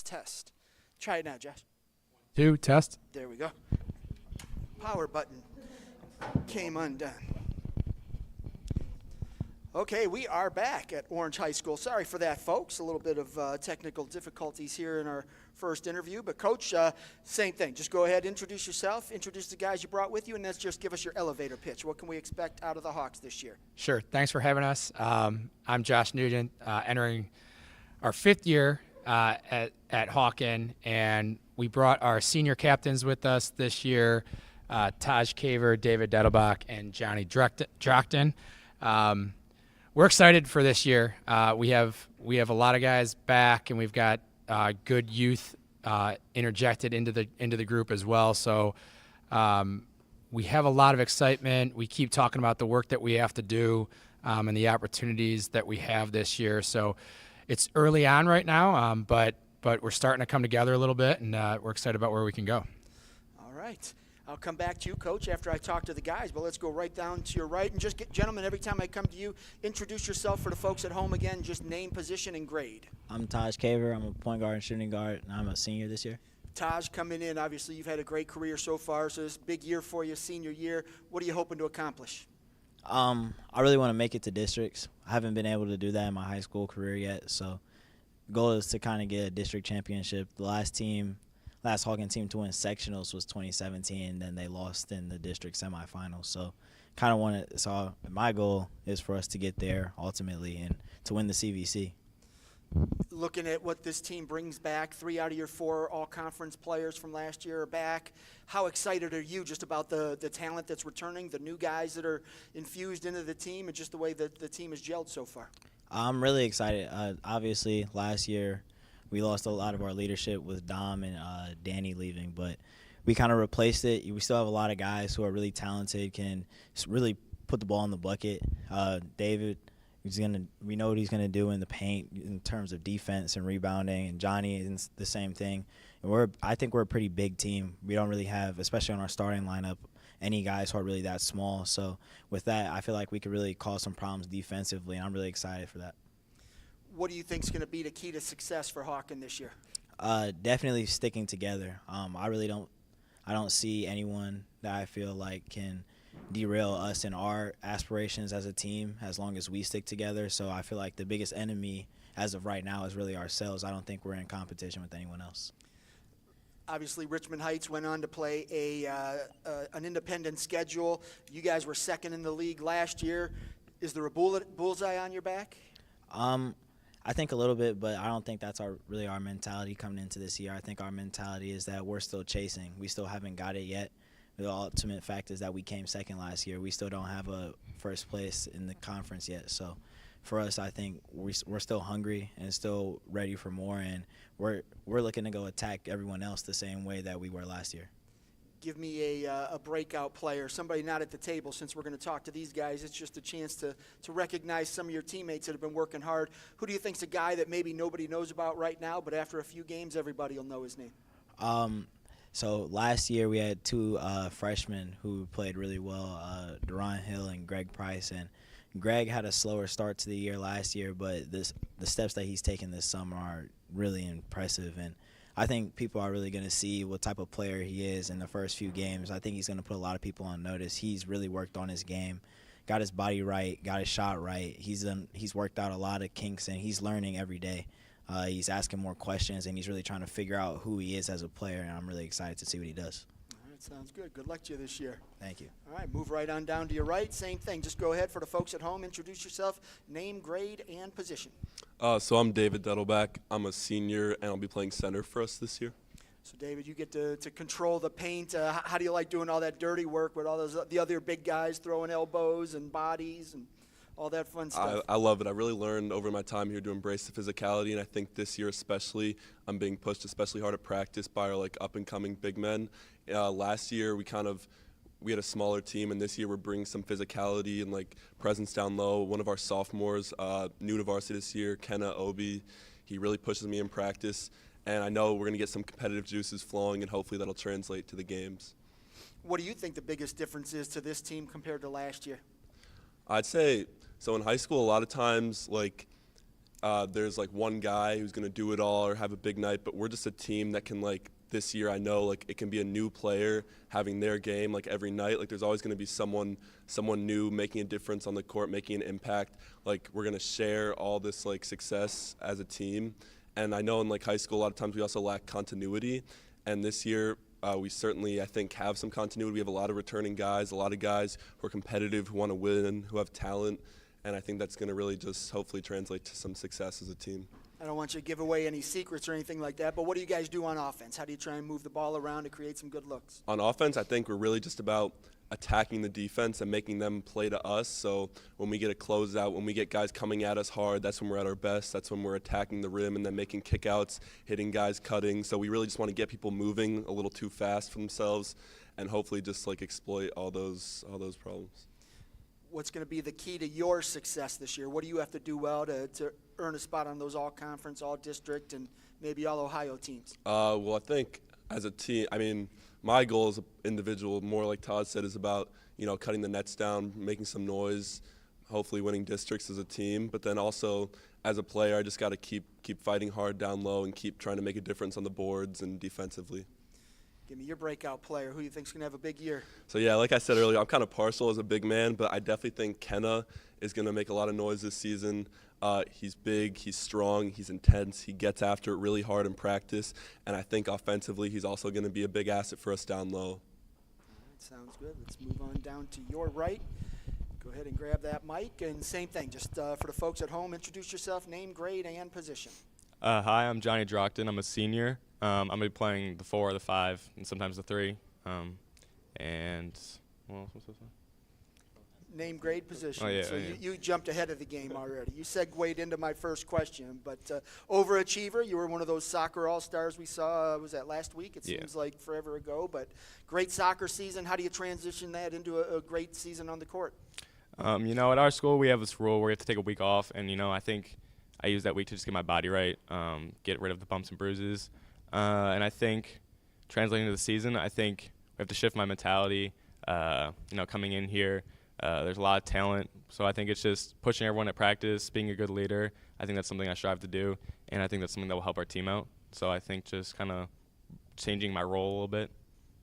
Test. Try it now, Josh. 2, test. There we go. Power button came undone. Okay, we are back at Orange High School. Sorry for that, folks. A little bit of technical difficulties here in our first interview. But, Coach, same thing. Just go ahead, introduce yourself, introduce the guys you brought with you, and then just give us your elevator pitch. What can we expect out of the Hawks this year? Sure. Thanks for having us. I'm Josh Nugent, entering our 5th year at Hawken, and we brought our senior captains with us this year, Taj Kaver, David Dettelbach, and Johnny Drockton. We're excited for this year. We have a lot of guys back, and we've got good youth interjected into the group as well. So we have a lot of excitement. We keep talking about the work that we have to do and the opportunities that we have this year. So it's early on right now, but we're starting to come together a little bit, and we're excited about where we can go. All right. I'll come back to you, Coach, after I talk to the guys, but let's go right down to your right. And just, gentlemen, every time I come to you, introduce yourself for the folks at home again, just name, position, and grade. I'm Taj Kaver. I'm a point guard and shooting guard, and I'm a senior this year. Taj, coming in, obviously you've had a great career so far, so this big year for you, senior year. What are you hoping to accomplish? I really want to make it to districts. I haven't been able to do that in my high school career yet, so the goal is to kind of get a district championship. The last Hawken team to win sectionals was 2017, and then they lost in the district semifinals. So my goal is for us to get there ultimately and to win the CVC. Looking at what this team brings back, 3 out of your 4 all-conference players from last year are back. How excited are you just about the talent that's returning, the new guys that are infused into the team, and just the way that the team has gelled so far? I'm really excited. Obviously, last year we lost a lot of our leadership with Dom and Danny leaving, but we kind of replaced it. We still have a lot of guys who are really talented, can really put the ball in the bucket. David, we know what he's gonna do in the paint in terms of defense and rebounding, and Johnny is the same thing. And I think we're a pretty big team. We don't really have, especially on our starting lineup, any guys who are really that small. So with that, I feel like we could really cause some problems defensively, and I'm really excited for that. What do you think is going to be the key to success for Hawken this year? Definitely sticking together. I don't see anyone that I feel like can derail us in our aspirations as a team as long as we stick together. So I feel like the biggest enemy as of right now is really ourselves. I don't think we're in competition with anyone else. Obviously, Richmond Heights went on to play an independent schedule. You guys were second in the league last year. Is there a bullseye on your back? I think a little bit, but I don't think that's really our mentality coming into this year. I think our mentality is that we're still chasing. We still haven't got it yet. The ultimate fact is that we came second last year. We still don't have a first place in the conference yet. So for us, I think we're still hungry and still ready for more, and we're looking to go attack everyone else the same way that we were last year. Give me a breakout player, somebody not at the table, since we're going to talk to these guys. It's just a chance to recognize some of your teammates that have been working hard. Who do you think's a guy that maybe nobody knows about right now, but after a few games, everybody will know his name? So last year we had 2 freshmen who played really well, Deron Hill and Greg Price. And Greg had a slower start to the year last year, but the steps that he's taken this summer are really impressive. And I think people are really going to see what type of player he is in the first few games. I think he's going to put a lot of people on notice. He's really worked on his game, got his body right, got his shot right. He's worked out a lot of kinks, and he's learning every day. He's asking more questions, and he's really trying to figure out who he is as a player, and I'm really excited to see what he does. All right, sounds good. Good luck to you this year. Thank you. All right, move right on down to your right. Same thing. Just go ahead for the folks at home. Introduce yourself, name, grade, and position. So I'm David Dettelbach. I'm a senior, and I'll be playing center for us this year. So, David, you get to control the paint. How do you like doing all that dirty work with all the other big guys throwing elbows and bodies and all that fun stuff? I love it. I really learned over my time here to embrace the physicality, and I think this year especially, I'm being pushed especially hard at practice by our up-and-coming big men. Last year we had a smaller team, and this year we're bringing some physicality and presence down low. One of our sophomores, new to varsity this year, Kenna Obi, he really pushes me in practice, and I know we're going to get some competitive juices flowing, and hopefully that'll translate to the games. What do you think the biggest difference is to this team compared to last year? I'd say, so in high school, a lot of times, there's like one guy who's going to do it all or have a big night, but we're just a team that can, like, this year I know, like, it can be a new player having their game like every night. Like, there's always going to be someone new making a difference on the court, making an impact. Like, we're going to share all this like success as a team. And I know in like high school a lot of times we also lack continuity, and this year we certainly, I think, have some continuity. We have a lot of returning guys, a lot of guys who are competitive, who want to win, who have talent, and I think that's going to really just hopefully translate to some success as a team. I don't want you to give away any secrets or anything like that, but what do you guys do on offense? How do you try and move the ball around to create some good looks? On offense, I think we're really just about attacking the defense and making them play to us. So when we get a closeout, when we get guys coming at us hard, that's when we're at our best. That's when we're attacking the rim and then making kickouts, hitting guys, cutting. So we really just want to get people moving a little too fast for themselves and hopefully just like exploit all those problems. What's going to be the key to your success this year? What do you have to do well to earn a spot on those all-conference, all-district, and maybe all-Ohio teams? Well, I think as a team, I mean, my goal as an individual, more like Todd said, is about, cutting the nets down, making some noise, hopefully winning districts as a team. But then also as a player, I just got to keep fighting hard down low and keep trying to make a difference on the boards and defensively. Give me your breakout player. Who do you think's going to have a big year? So, yeah, like I said earlier, I'm kind of partial as a big man, but I definitely think Kenna is going to make a lot of noise this season. He's big, he's strong, he's intense, he gets after it really hard in practice, and I think offensively he's also going to be a big asset for us down low. All right, sounds good. Let's move on down to your right. Go ahead and grab that mic, and same thing, just for the folks at home, introduce yourself, name, grade, and position. Hi, I'm Johnny Drockton. I'm a senior. I'm going to be playing the 4, the 5, and sometimes the 3. And what else was I saying? Name, grade, position. Oh, yeah, so yeah. You jumped ahead of the game already. You segued into my first question. But overachiever, you were one of those soccer all-stars we saw, was that last week? It seems like forever ago. But great soccer season. How do you transition that into a great season on the court? At our school we have this rule where we have to take a week off, and, I think I use that week to just get my body right, get rid of the bumps and bruises. And I think translating to the season, I think we have to shift my mentality, coming in here. There's a lot of talent, so I think it's just pushing everyone at practice, being a good leader. I think that's something I strive to do, and I think that's something that will help our team out. So I think just kind of changing my role a little bit.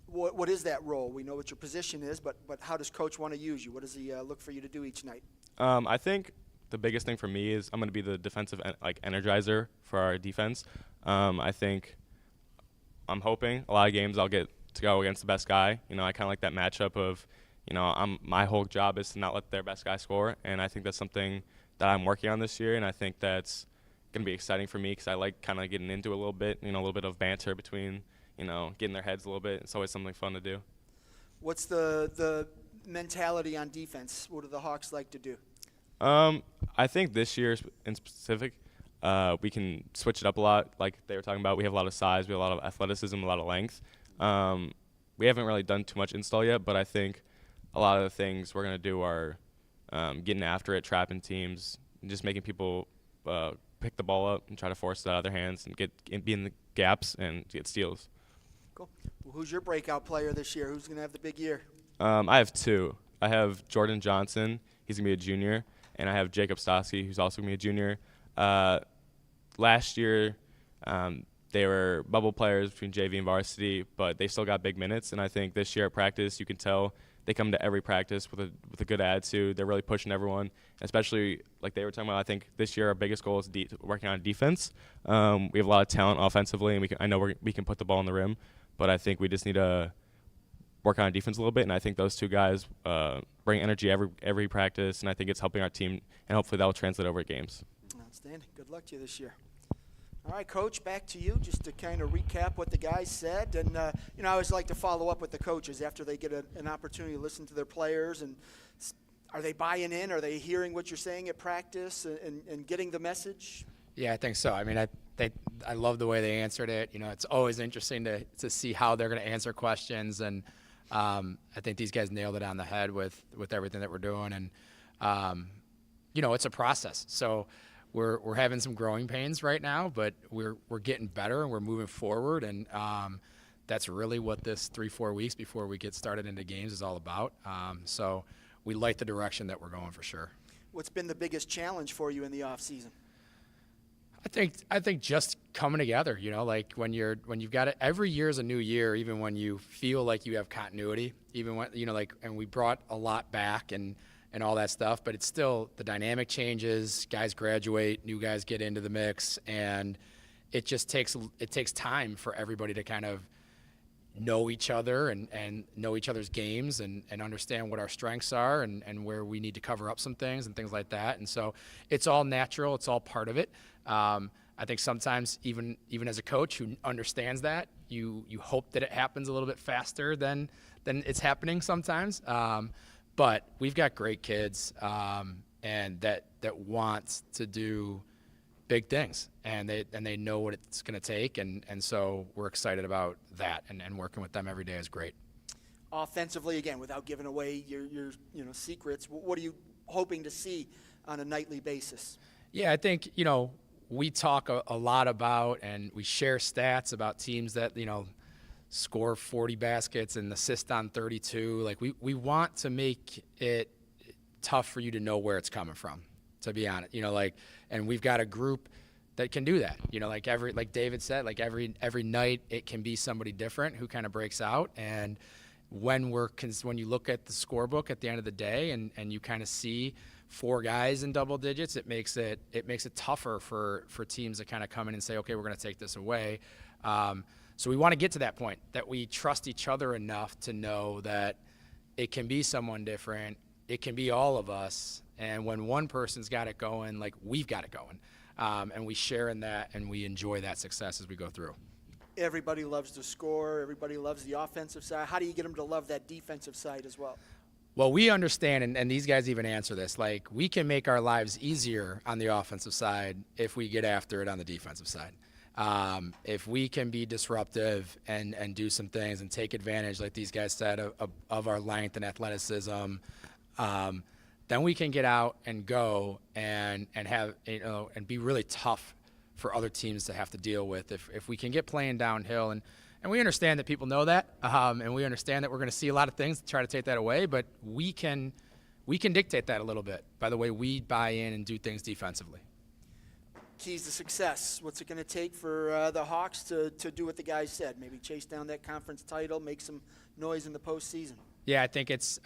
What is that role? We know what your position is, but how does Coach want to use you? What does he look for you to do each night? I think the biggest thing for me is I'm going to be the defensive energizer for our defense. I'm hoping a lot of games I'll get to go against the best guy. I kind of like that matchup of, my whole job is to not let their best guy score, and I think that's something that I'm working on this year, and I think that's going to be exciting for me because I like kind of getting into it a little bit, a little bit of banter between, getting their heads a little bit. It's always something fun to do. What's the mentality on defense? What do the Hawks like to do? I think this year in specific, we can switch it up a lot. Like they were talking about, we have a lot of size, we have a lot of athleticism, a lot of length. We haven't really done too much install yet, but I think a lot of the things we're going to do are getting after it, trapping teams, and just making people pick the ball up and try to force it out of their hands and be in the gaps and get steals. Cool. Well, who's your breakout player this year? Who's going to have the big year? I have 2. I have Jordan Johnson. He's going to be a junior. And I have Jacob Stosky, who's also going to be a junior. Last year, they were bubble players between JV and varsity, but they still got big minutes. And I think this year at practice, you can tell they come to every practice with a good attitude. They're really pushing everyone, especially like they were talking about. I think this year our biggest goal is working on defense. We have a lot of talent offensively, and I know we can put the ball in the rim, but I think we just need to work on defense a little bit. And I think those 2 guys bring energy every practice, and I think it's helping our team, and hopefully that will translate over at games. Outstanding. Good luck to you this year. All right, Coach, back to you just to kind of recap what the guys said. And, I always like to follow up with the coaches after they get an opportunity to listen to their players. And are they buying in? Are they hearing what you're saying at practice and getting the message? Yeah, I think so. I mean, I love the way they answered it. It's always interesting to see how they're going to answer questions. And I think these guys nailed it on the head with everything that we're doing. And, it's a process. So we're having some growing pains right now, but we're getting better and we're moving forward, and that's really what this 3-4 weeks before we get started into games is all about. So we like the direction that we're going for sure. What's been the biggest challenge for you in the off season? I think just coming together, like when you've got it, every year is a new year, even when you feel like you have continuity, even when, like, and we brought a lot back and all that stuff, but it's still, the dynamic changes, guys graduate, new guys get into the mix, and it takes time for everybody to kind of know each other and know each other's games and understand what our strengths are and where we need to cover up some things and things like that. And so it's all natural. It's all part of it. I think sometimes even as a coach who understands that, you hope that it happens a little bit faster than it's happening sometimes. But we've got great kids and that want to do big things, and they know what it's going to take, and so we're excited about that, and working with them every day is great. Offensively, again, without giving away your secrets, what are you hoping to see on a nightly basis? Yeah, I think we talk a lot about, and we share stats about teams that score 40 baskets and assist on 32. Like we want to make it tough for you to know where it's coming from, to be honest. And we've got a group that can do that. Like David said, like every night it can be somebody different who kind of breaks out. And when you look at the scorebook at the end of the day and you kind of see 4 guys in double digits, it makes it tougher for teams to kind of come in and say, okay, we're going to take this away. So we want to get to that point that we trust each other enough to know that it can be someone different. It can be all of us. And when one person's got it going, like, we've got it going. And we share in that, and we enjoy that success as we go through. Everybody loves to score. Everybody loves the offensive side. How do you get them to love that defensive side as well? Well, we understand, and these guys even answer this, like, we can make our lives easier on the offensive side if we get after it on the defensive side. If we can be disruptive and do some things and take advantage, like these guys said, of our length and athleticism, then we can get out and go and have, and be really tough for other teams to have to deal with if we can get playing downhill. And we understand that people know that, and we understand that we're going to see a lot of things to try to take that away, but we can dictate that a little bit by the way we buy in and do things defensively. Keys to success. What's it going to take for the Hawks to do what the guys said? Maybe chase down that conference title, make some noise in the postseason. Yeah, I think it's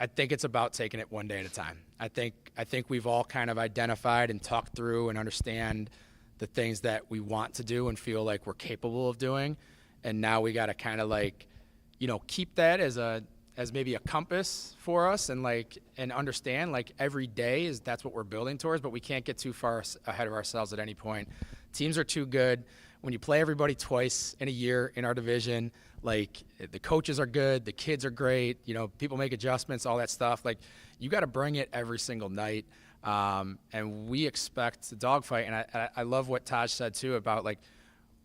about taking it one day at a time. I think we've all kind of identified and talked through and understand the things that we want to do and feel like we're capable of doing, and now we got to kind of keep that as maybe a compass for us and understand every day that's what we're building towards, but we can't get too far ahead of ourselves at any point. Teams are too good. When you play everybody twice in a year in our division, the coaches are good, the kids are great, people make adjustments, all that stuff. You got to bring it every single night. And we expect the dogfight. And I love what Taj said too about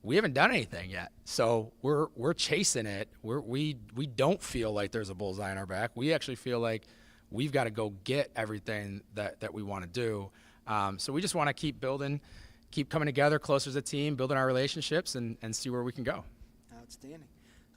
we haven't done anything yet. So we're chasing it. We don't feel like there's a bullseye on our back. We actually feel like we've got to go get everything that we want to do. So we just want to keep building, keep coming together closer as a team, building our relationships and see where we can go. Outstanding.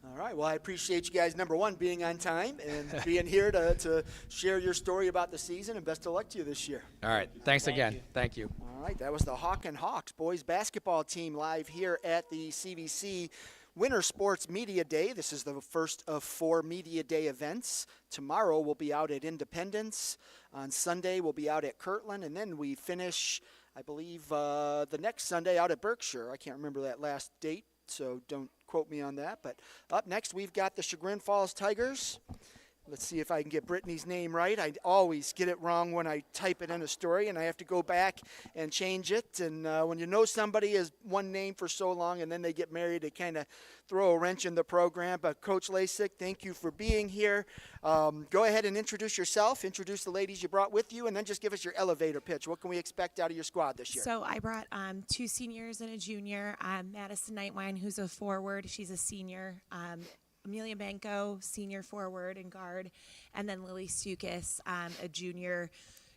All right. Well, I appreciate you guys, number one, being on time and being here to share your story about the season, and best of luck to you this year. All right. Thanks again. Thank you. All right. That was the Hawk and Hawks boys basketball team live here at the CVC Winter Sports Media Day. This is the first of 4 Media Day events. Tomorrow we'll be out at Independence. On Sunday we'll be out at Kirtland, and then we finish, I believe, the next Sunday out at Berkshire. I can't remember that last date, so don't quote me on that. But up next, we've got the Chagrin Falls Tigers. Let's see if I can get Brittany's name right. I always get it wrong when I type it in a story, and I have to go back and change it. And when you know somebody has one name for so long and then they get married, they kind of throw a wrench in the program. But Coach Lasik, thank you for being here. Go ahead and introduce yourself, introduce the ladies you brought with you, and then just give us your elevator pitch. What can we expect out of your squad this year? So I brought 2 seniors and a junior. Madison Nightwine, who's a forward. She's a senior. Amelia Banco, senior forward and guard, and then Lily Stukis, a junior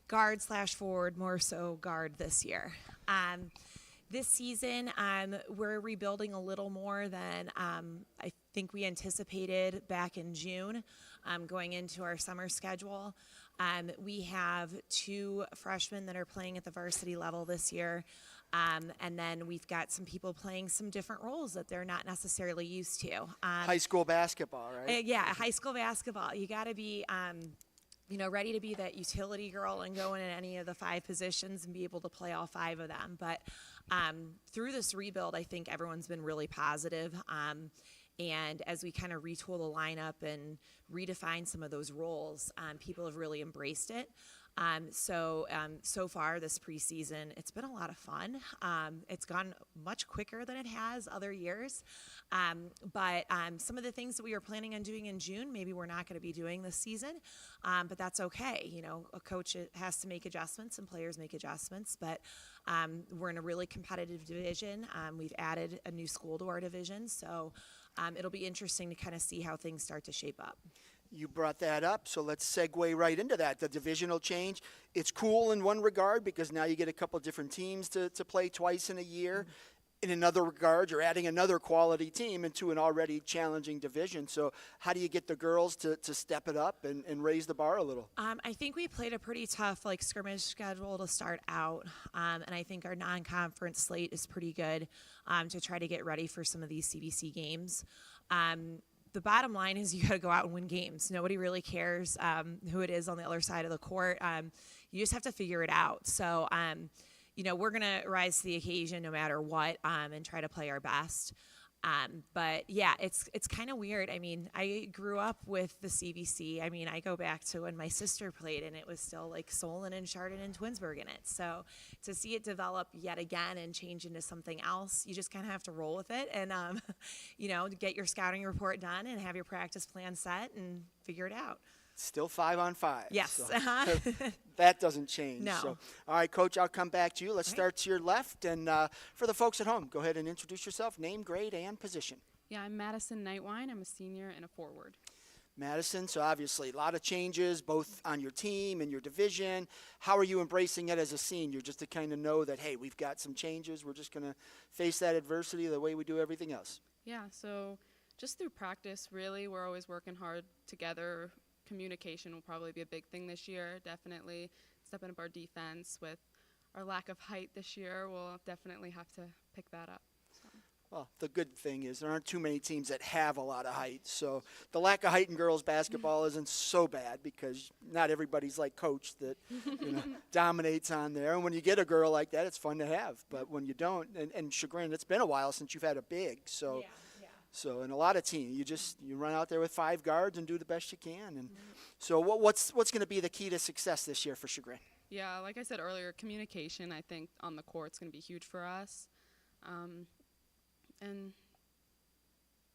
guard / forward, more so guard this year. This season, we're rebuilding a little more than I think we anticipated back in June, going into our summer schedule. We have 2 freshmen that are playing at the varsity level this year. And then we've got some people playing some different roles that they're not necessarily used to. High school basketball, right? Yeah, high school basketball. You got to be, ready to be that utility girl and go in any of the 5 positions and be able to play all 5 of them. But through this rebuild, I think everyone's been really positive. And as we kind of retool the lineup and redefine some of those roles, people have really embraced it. So far this preseason, it's been a lot of fun. It's gone much quicker than it has other years. But some of the things that we were planning on doing in June, maybe we're not going to be doing this season. But that's okay. A coach has to make adjustments and players make adjustments. But we're in a really competitive division. We've added a new school to our division. So it'll be interesting to kind of see how things start to shape up. You brought that up, so let's segue right into that. The divisional change, it's cool in one regard because now you get a couple different teams to play twice in a year. In another regard, you're adding another quality team into an already challenging division. So how do you get the girls to step it up and raise the bar a little? I think we played a pretty tough scrimmage schedule to start out, and I think our non-conference slate is pretty good to try to get ready for some of these CVC games. The bottom line is you got to go out and win games. Nobody really cares who it is on the other side of the court. You just have to figure it out. So, we're going to rise to the occasion no matter what and try to play our best. But, yeah, it's kind of weird. I mean, I grew up with the CVC. I mean, I go back to when my sister played, and it was still Solon and Chardon and Twinsburg in it. So to see it develop yet again and change into something else, you just kind of have to roll with it and, get your scouting report done and have your practice plan set and figure it out. Still 5-on-5. Yes. So that doesn't change. No. So, all right, Coach, I'll come back to you. Let's start to your left. And for the folks at home, go ahead and introduce yourself, name, grade, and position. Yeah, I'm Madison Nightwine. I'm a senior and a forward. Madison, so obviously a lot of changes both on your team and your division. How are you embracing it as a senior, just to kind of know that, hey, we've got some changes. We're just going to face that adversity the way we do everything else? Yeah, so just through practice, really, we're always working hard together. Communication will probably be a big thing this year, definitely. Stepping up our defense with our lack of height this year. We'll definitely have to pick that up. So. Well, the good thing is there aren't too many teams that have a lot of height. So the lack of height in girls basketball isn't so bad because not everybody's like Coach that dominates on there. And when you get a girl like that, it's fun to have. But when you don't, and Chagrin, it's been a while since you've had a big. So. Yeah. So in a lot of teams, you run out there with 5 guards and do the best you can. And so what's going to be the key to success this year for Chagrin? Yeah, like I said earlier, communication, I think, on the court is going to be huge for us. And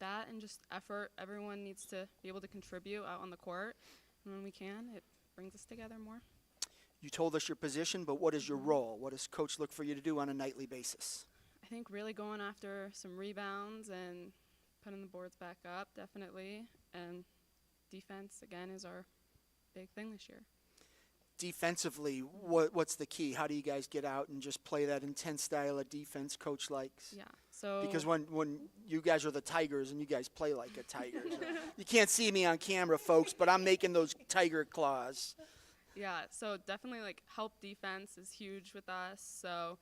that and just effort. Everyone needs to be able to contribute out on the court. And when we can, it brings us together more. You told us your position, but what is your role? What does Coach look for you to do on a nightly basis? I think really going after some rebounds and putting the boards back up, definitely. And defense, again, is our big thing this year. Defensively, what's the key? How do you guys get out and just play that intense style of defense Coach likes? Yeah, so... Because when you guys are the Tigers and you guys play like a Tiger. So you can't see me on camera, folks, but I'm making those Tiger claws. Yeah, so definitely, help defense is huge with us. So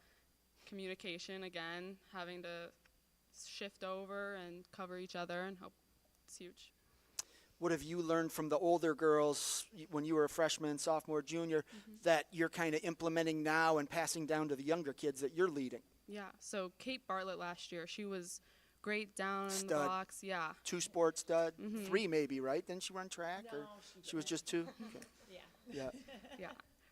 communication, again, having to shift over and cover each other and help, it's huge. What have you learned from the older girls when you were a freshman, sophomore, junior, that you're kind of implementing now and passing down to the younger kids that you're leading? Yeah, so Kate Bartlett last year, she was great down in the Stud. box. Yeah. 2-sport stud, 3 maybe, right? Didn't she run track? No, or she was just 2? Okay. Yeah. Yeah.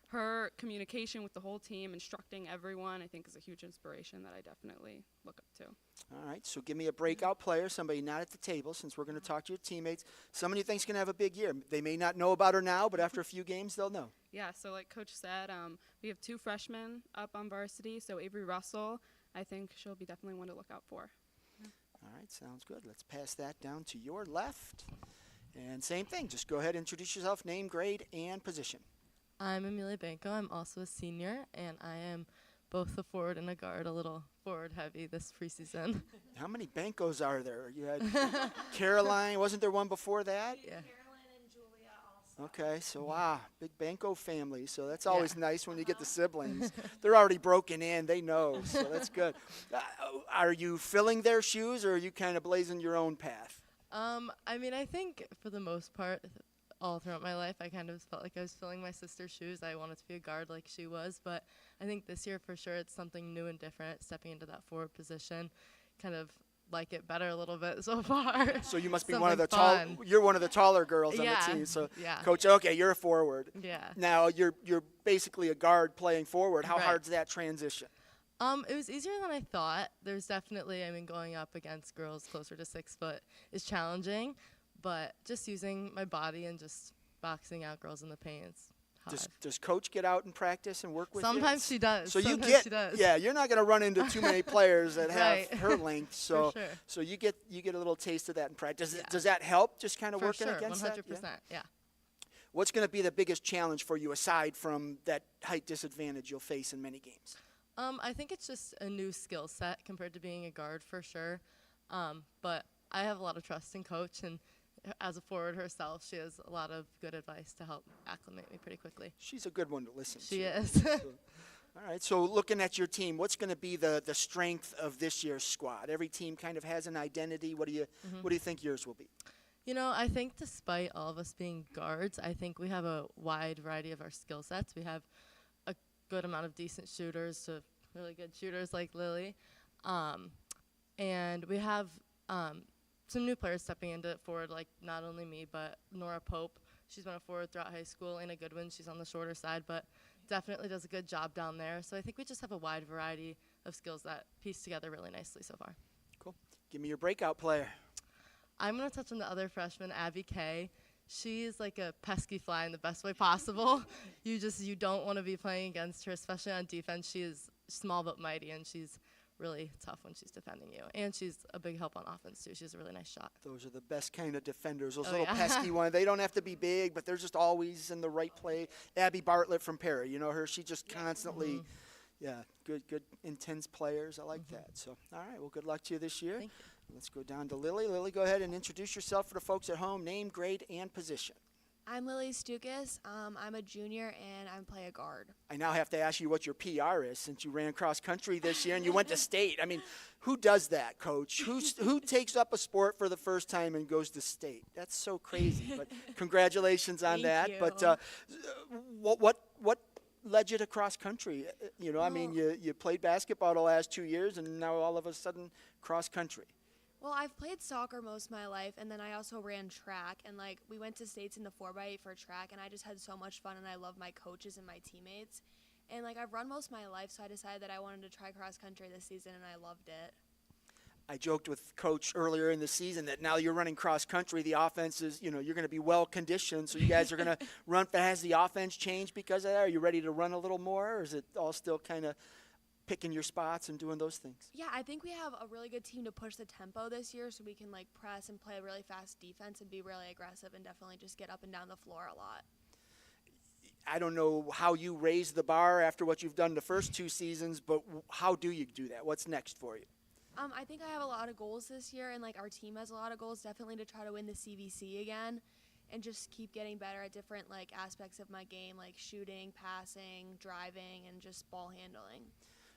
Her communication with the whole team, instructing everyone, I think is a huge inspiration that I definitely look up to. All right, so give me a breakout player, somebody not at the table, since we're going to talk to your teammates. Someone you think's going to have a big year. They may not know about her now, but after a few games, they'll know. Yeah, so like Coach said, we have 2 freshmen up on varsity. So Avery Russell, I think she'll be definitely one to look out for. All right, sounds good. Let's pass that down to your left. And same thing, just go ahead and introduce yourself, name, grade, and position. I'm Amelia Banco. I'm also a senior, and I am both a forward and a guard, a little forward heavy this preseason. How many Bancos are there? You had Caroline, wasn't there one before that? Yeah. Carolyn and Julia Okay, so wow, big Banco family. So that's always nice when you get the siblings. They're already broken in, they know, so that's good. Are you filling their shoes, or are you kind of blazing your own path? I mean, I think for the most part, all throughout my life, I kind of felt like I was filling my sister's shoes. I wanted to be a guard like she was, but I think this year for sure it's something new and different, stepping into that forward position, kind of like it better a little bit so far. So you must be Something one of the fun. you're one of the taller girls on Yeah, the team. So yeah. Coach, okay, you're a forward. Yeah. Now you're basically a guard playing forward. How Right. hard's that transition? It was easier than I thought. There's definitely, I mean, going up against girls closer to 6 foot is challenging, but just using my body and just boxing out girls in the paint is hard. Does Coach get out and practice and work with you? Sometimes she does. So you Sometimes she does. yeah, you're not going to run into too many players that have Right. her length. So For sure. so you get a little taste of that in practice. Yeah. Does that help? Just kind of For working sure, against 100%. that? Yeah? Yeah. What's going to be the biggest challenge for you aside from that height disadvantage you'll face in many games? I think it's just a new skill set compared to being a guard for sure. But I have a lot of trust in Coach, and as a forward herself, she has a lot of good advice to help acclimate me pretty quickly. She's a good one to listen to. She is. All right, so looking at your team, what's going to be the strength of this year's squad? Every team kind of has an identity. What do you think yours will be? You know, I think despite all of us being guards, I think we have a wide variety of our skill sets. We have a good amount of decent shooters to really good shooters like Lily. And we have some new players stepping into forward, like not only me, but Nora Pope. She's been a forward throughout high school. Anna Goodwin, she's on the shorter side, but definitely does a good job down there. So I think we just have a wide variety of skills that piece together really nicely so far. Cool. Give me your breakout player. I'm going to touch on the other freshman, Abby Kay. She's like a pesky fly in the best way possible. You don't want to be playing against her, especially on defense. She is small but mighty, and she's really tough when she's defending you. And she's a big help on offense, too. She has a really nice shot. Those are the best kind of defenders. Those Oh, little yeah. pesky ones. They don't have to be big, but they're just always in the right play. Abby Bartlett from Perry, you know her. She just constantly, good, intense players. I like that. So, all right, well, good luck to you this year. Thank Let's go down to Lily. Lily, go ahead and introduce yourself for the folks at home. Name, grade, and position. I'm Lily Stukas. I'm a junior, and I play a guard. I now have to ask you what your PR is since you ran cross country this year and you went to state. I mean, who does that, Coach? Who takes up a sport for the first time and goes to state? That's so crazy. But congratulations on Thank that. you. But what led you to cross country? You know, I mean, you played basketball the last 2 years, and now all of a sudden cross country. Well, I've played soccer most of my life, and then I also ran track. And, we went to states in the 4x8 for track, and I just had so much fun, and I love my coaches and my teammates. And, I've run most of my life, so I decided that I wanted to try cross country this season, and I loved it. I joked with Coach earlier in the season that now you're running cross country. The offense is, you're going to be well conditioned, so you guys are going to run fast. Has the offense changed because of that? Are you ready to run a little more, or is it all still kind of picking your spots and doing those things? Yeah, I think we have a really good team to push the tempo this year, so we can press and play a really fast defense and be really aggressive and definitely just get up and down the floor a lot. I don't know how you raise the bar after what you've done the first 2 seasons, but how do you do that? What's next for you? I think I have a lot of goals this year, and our team has a lot of goals, definitely to try to win the CVC again and just keep getting better at different aspects of my game, like shooting, passing, driving, and just ball handling.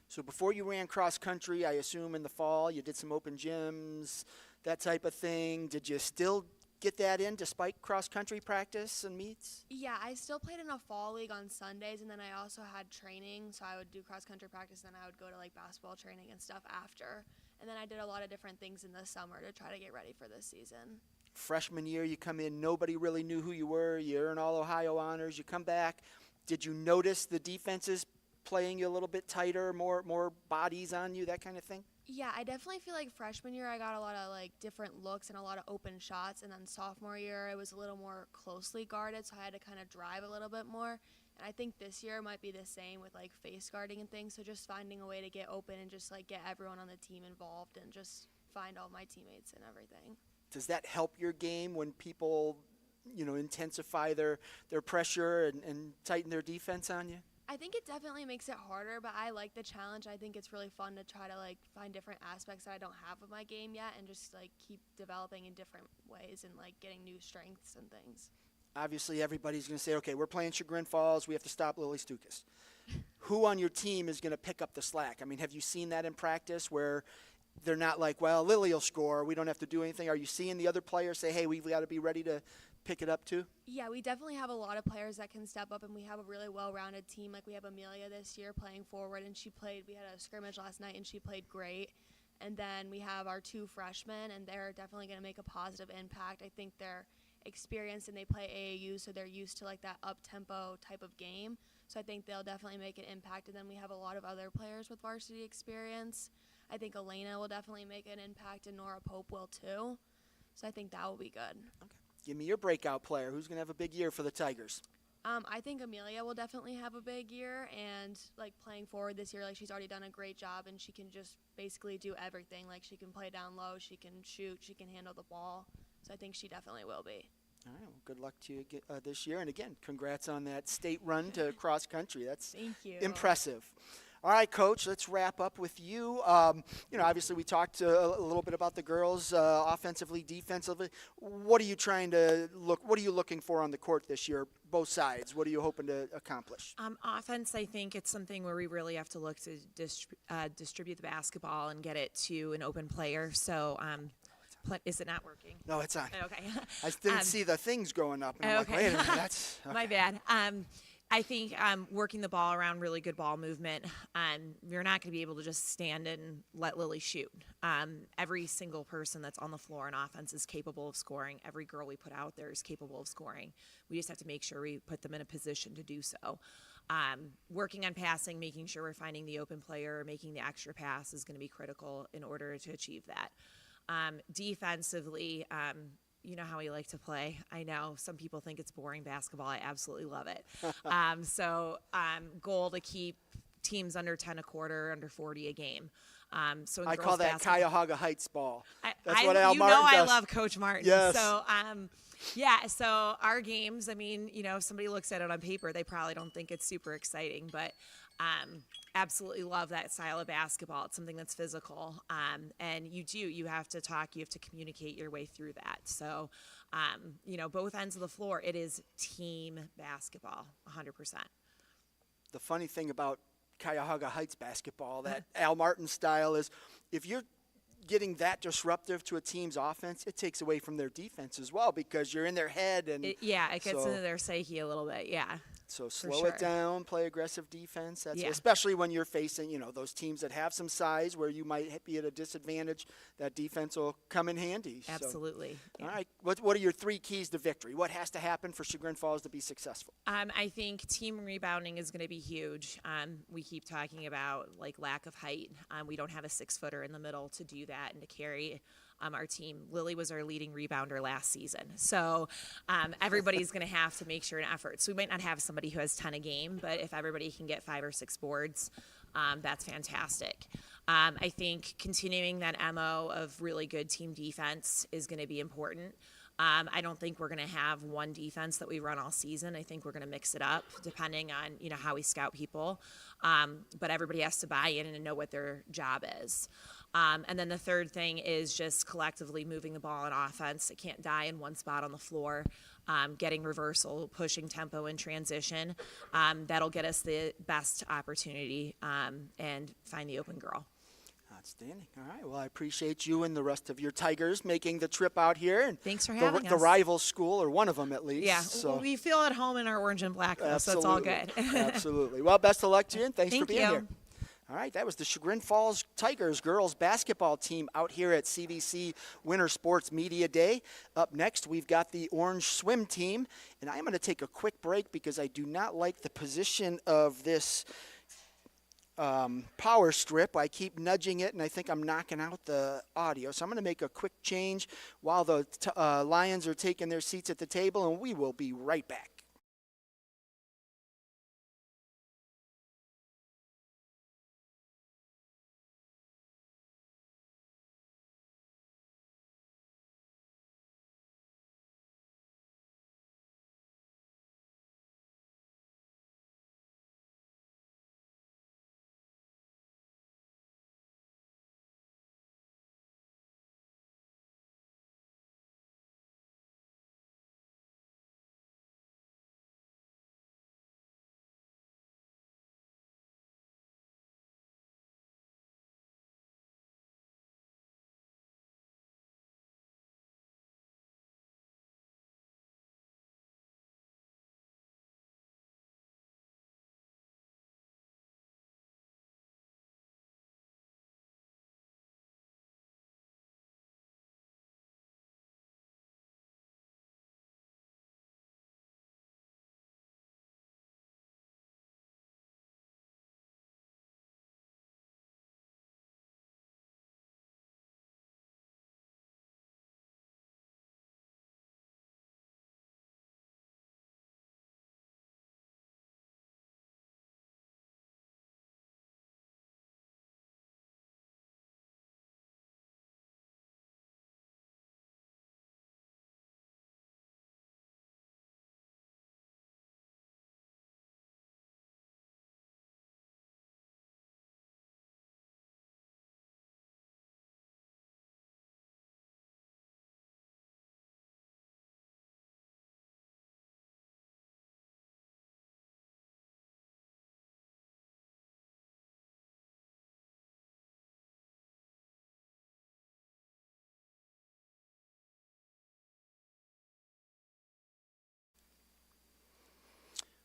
So before you ran cross country, I assume in the fall you did some open gyms, that type of thing. Did you still get that in despite cross country practice and meets? Yeah, I still played in a fall league on Sundays, and then I also had training, so I would do cross country practice, and then I would go to basketball training and stuff after. And then I did a lot of different things in the summer to try to get ready for this season. Freshman year, you come in, nobody really knew who you were. You earn all Ohio honors. You come back. Did you notice the defenses playing you a little bit tighter, more bodies on you, that kind of thing? Yeah, I definitely feel like freshman year I got a lot of different looks and a lot of open shots, and then sophomore year I was a little more closely guarded, so I had to kind of drive a little bit more. And I think this year might be the same with face guarding and things, so just finding a way to get open and just get everyone on the team involved and just find all my teammates and everything. Does that help your game when people, intensify their pressure and tighten their defense on you? I think it definitely makes it harder, but I like the challenge. I think it's really fun to try to find different aspects that I don't have of my game yet and just keep developing in different ways and getting new strengths and things. obviously everybody's going to say, okay, we're playing Chagrin Falls. We have to stop Lily Stukas. Who on your team is going to pick up the slack? I mean, have you seen that in practice where they're not like, well, Lily will score, we don't have to do anything? Are you seeing the other players say, hey, we've got to be ready to pick it up too? Yeah, we definitely have a lot of players that can step up, and we have a really well-rounded team. Like, we have Amelia this year playing forward, and we had a scrimmage last night, and she played great. And then we have our 2 freshmen, and they're definitely going to make a positive impact. I think they're experienced, and they play AAU, so they're used to, like, that up-tempo type of game. So I think they'll definitely make an impact. And then we have a lot of other players with varsity experience. I think Elena will definitely make an impact, and Nora Pope will too. So I think that will be good. Okay. Give me your breakout player. Who's going to have a big year for the Tigers? I think Amelia will definitely have a big year, and like playing forward this year, like she's already done a great job, and she can just basically do everything. Like she can play down low, she can shoot, she can handle the ball. So I think she definitely will be. All right, well, good luck to you this year. And again, congrats on that state run to cross country. That's Thank you. impressive. All right, Coach, let's wrap up with you. Obviously we talked a little bit about the girls offensively, defensively. What are you looking for on the court this year, both sides? What are you hoping to accomplish? Offense, I think it's something where we really have to look to distribute the basketball and get it to an open player. So is it not working? No, it's on. Okay. I didn't see the things going up. And I'm like, wait a minute, that's okay. My bad. I think working the ball around, really good ball movement. You're not going to be able to just stand and let Lily shoot. Every single person that's on the floor in offense is capable of scoring. Every girl we put out there is capable of scoring. We just have to make sure we put them in a position to do so. Working on passing, making sure we're finding the open player, making the extra pass is going to be critical in order to achieve that. Defensively, you know how we like to play. I know some people think it's boring basketball. I absolutely love it. Goal to keep teams under 10 a quarter, under 40 a game. So I call that Cuyahoga Heights ball. That's what Al Al Martin does. I love Coach Martin. Yes. So our games, I mean, if somebody looks at it on paper, they probably don't think it's super exciting, but absolutely love that style of basketball. It's something that's physical. And you have to talk, you have to communicate your way through that. So, both ends of the floor, it is team basketball, 100%. The funny thing about Cuyahoga Heights basketball, that Al Martin style, is if you're getting that disruptive to a team's offense, it takes away from their defense as well, because you're in their head. And it gets into their psyche a little bit, yeah. So slow it down, play aggressive defense. Especially when you're facing, those teams that have some size where you might be at a disadvantage. That defense will come in handy. Absolutely. So, all right. What are your 3 keys to victory? What has to happen for Chagrin Falls to be successful? I think team rebounding is going to be huge. We keep talking about lack of height. We don't have a 6-footer in the middle to do that and to carry our team. Lily was our leading rebounder last season. So everybody's going to have to make sure an effort. So we might not have somebody who has 10 a game, but if everybody can get 5 or 6 boards, that's fantastic. I think continuing that MO of really good team defense is going to be important. I don't think we're going to have one defense that we run all season. I think we're going to mix it up depending on, how we scout people. But everybody has to buy in and know what their job is. And then the third thing is just collectively moving the ball on offense. It can't die in one spot on the floor. Getting reversal, pushing tempo in transition. That'll get us the best opportunity and find the open girl. Outstanding. All right. Well, I appreciate you and the rest of your Tigers making the trip out here. And thanks for having us. The rival school, or one of them at least. Yeah. So. We feel at home in our orange and black, though, so it's all good. Absolutely. Well, best of luck to you, and thanks for being you. here. All right, that was the Chagrin Falls Tigers girls basketball team out here at CVC Winter Sports Media Day. Up next, we've got the Orange Swim team, and I'm going to take a quick break because I do not like the position of this power strip. I keep nudging it, and I think I'm knocking out the audio. So I'm going to make a quick change while the Lions are taking their seats at the table, and we will be right back.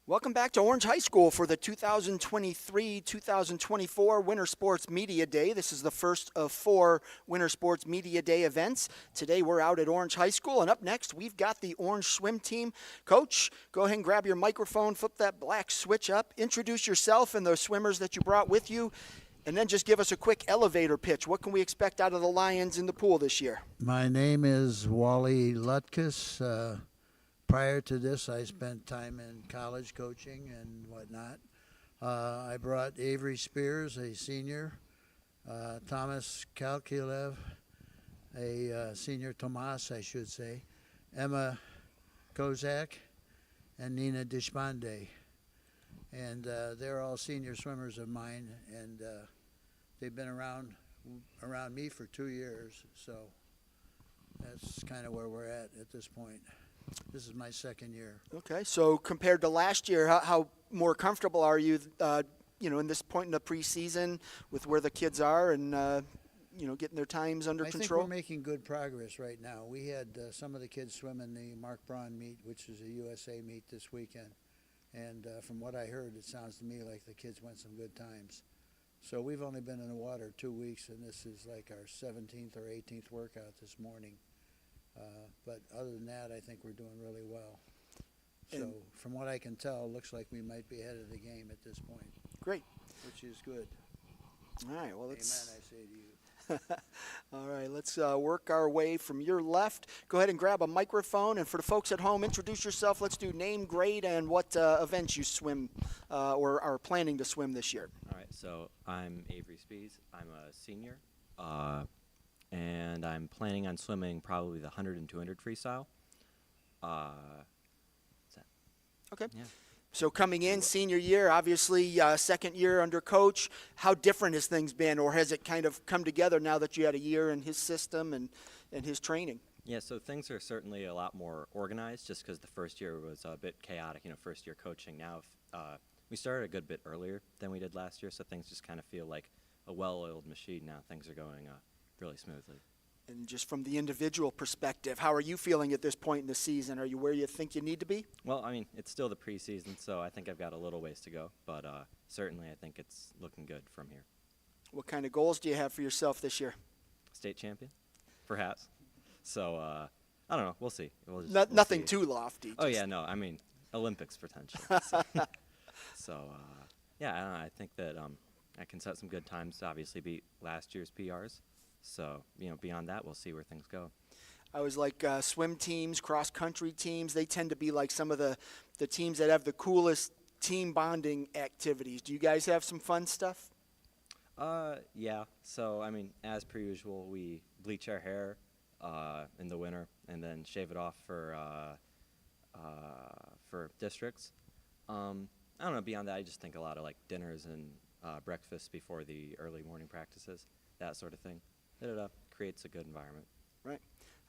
Welcome back to Orange High School for the 2023-2024 Winter Sports Media Day. This is the first of 4 Winter Sports Media Day events. Today we're out at Orange High School, and up next we've got the Orange swim team. Coach, go ahead and grab your microphone, flip that black switch up, introduce yourself and the swimmers that you brought with you, and then just give us a quick elevator pitch. What can we expect out of the Lions in the pool this year? My name is Wally Lutkus. Prior to this, I spent time in college coaching and whatnot. I brought Avery Spears, a senior, Thomas Kalkilev, a senior Tomas, I should say, Emma Kozak, and Nina Deshpande. And they're all senior swimmers of mine, and they've been around me for 2 years, so that's kind of where we're at this point. This is my second year. Okay, so compared to last year, how more comfortable are you, in this point in the preseason with where the kids are and, getting their times under control? I think we're making good progress right now. We had some of the kids swim in the Mark Braun meet, which is a USA meet this weekend. And from what I heard, it sounds to me like the kids went some good times. So we've only been in the water 2 weeks, and this is like our 17th or 18th workout this morning. But other than that, I think we're doing really well. So from what I can tell, it looks like we might be ahead of the game at this point. Great. Which is good. All right, well, Amen, I say to you. All right, let's work our way from your left. Go ahead and grab a microphone. And for the folks at home, introduce yourself. Let's do name, grade, and what events you swim or are planning to swim this year. All right, so I'm Avery Spees. I'm a senior, and I'm planning on swimming probably the 100 and 200 freestyle. Okay. Yeah. So coming in, senior year, obviously second year under coach, how different has things been, or has it kind of come together now that you had a year in his system and his training? Yeah, so things are certainly a lot more organized just because the first year was a bit chaotic, first year coaching. Now we started a good bit earlier than we did last year, so things just kind of feel like a well-oiled machine now. Things are going really smoothly. And just from the individual perspective, how are you feeling at this point in the season? Are you where you think you need to be? Well, it's still the preseason, so I think I've got a little ways to go, but certainly I think it's looking good from here. What kind of goals do you have for yourself this year? State champion, perhaps. So I don't know. We'll see. We'll Nothing see. too lofty. Oh yeah, no. Olympics potential. So yeah, I don't know. I think that I can set some good times to obviously beat last year's PRs. So beyond that, we'll see where things go. I always like swim teams, cross-country teams. They tend to be like some of the teams that have the coolest team bonding activities. Do you guys have some fun stuff? Yeah. So as per usual, we bleach our hair in the winter and then shave it off for districts. I don't know. Beyond that, I just think a lot of like dinners and breakfasts before the early morning practices, that sort of thing. It creates a good environment. Right.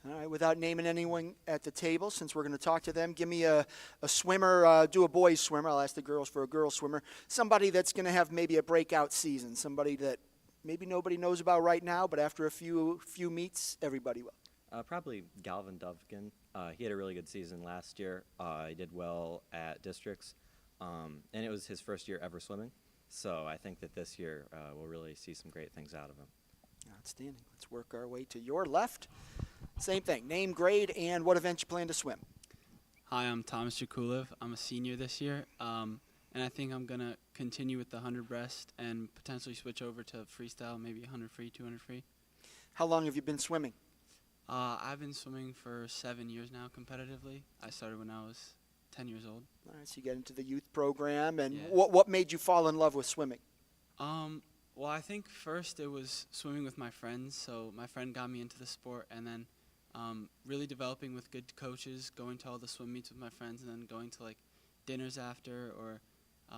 All right. Without naming anyone at the table, since we're going to talk to them, give me a swimmer, do a boys swimmer. I'll ask the girls for a girl swimmer. Somebody that's going to have maybe a breakout season. Somebody that maybe nobody knows about right now, but after a few meets, everybody will. Probably Galvin Dovkin. He had a really good season last year. He did well at districts, and it was his first year ever swimming. So I think that this year we'll really see some great things out of him. Outstanding. Let's work our way to your left. Same thing. Name, grade, and what event you plan to swim. Hi, I'm Thomas Jakulev. I'm a senior this year, and I think I'm going to continue with the 100 breast and potentially switch over to freestyle, maybe 100 free, 200 free. How long have you been swimming? I've been swimming for 7 years now competitively. I started when I was 10 years old. All right, so you got into the youth program, and Yeah. what made you fall in love with swimming? Well, I think first it was swimming with my friends. So my friend got me into the sport, and then really developing with good coaches, going to all the swim meets with my friends, and then going to like dinners after, or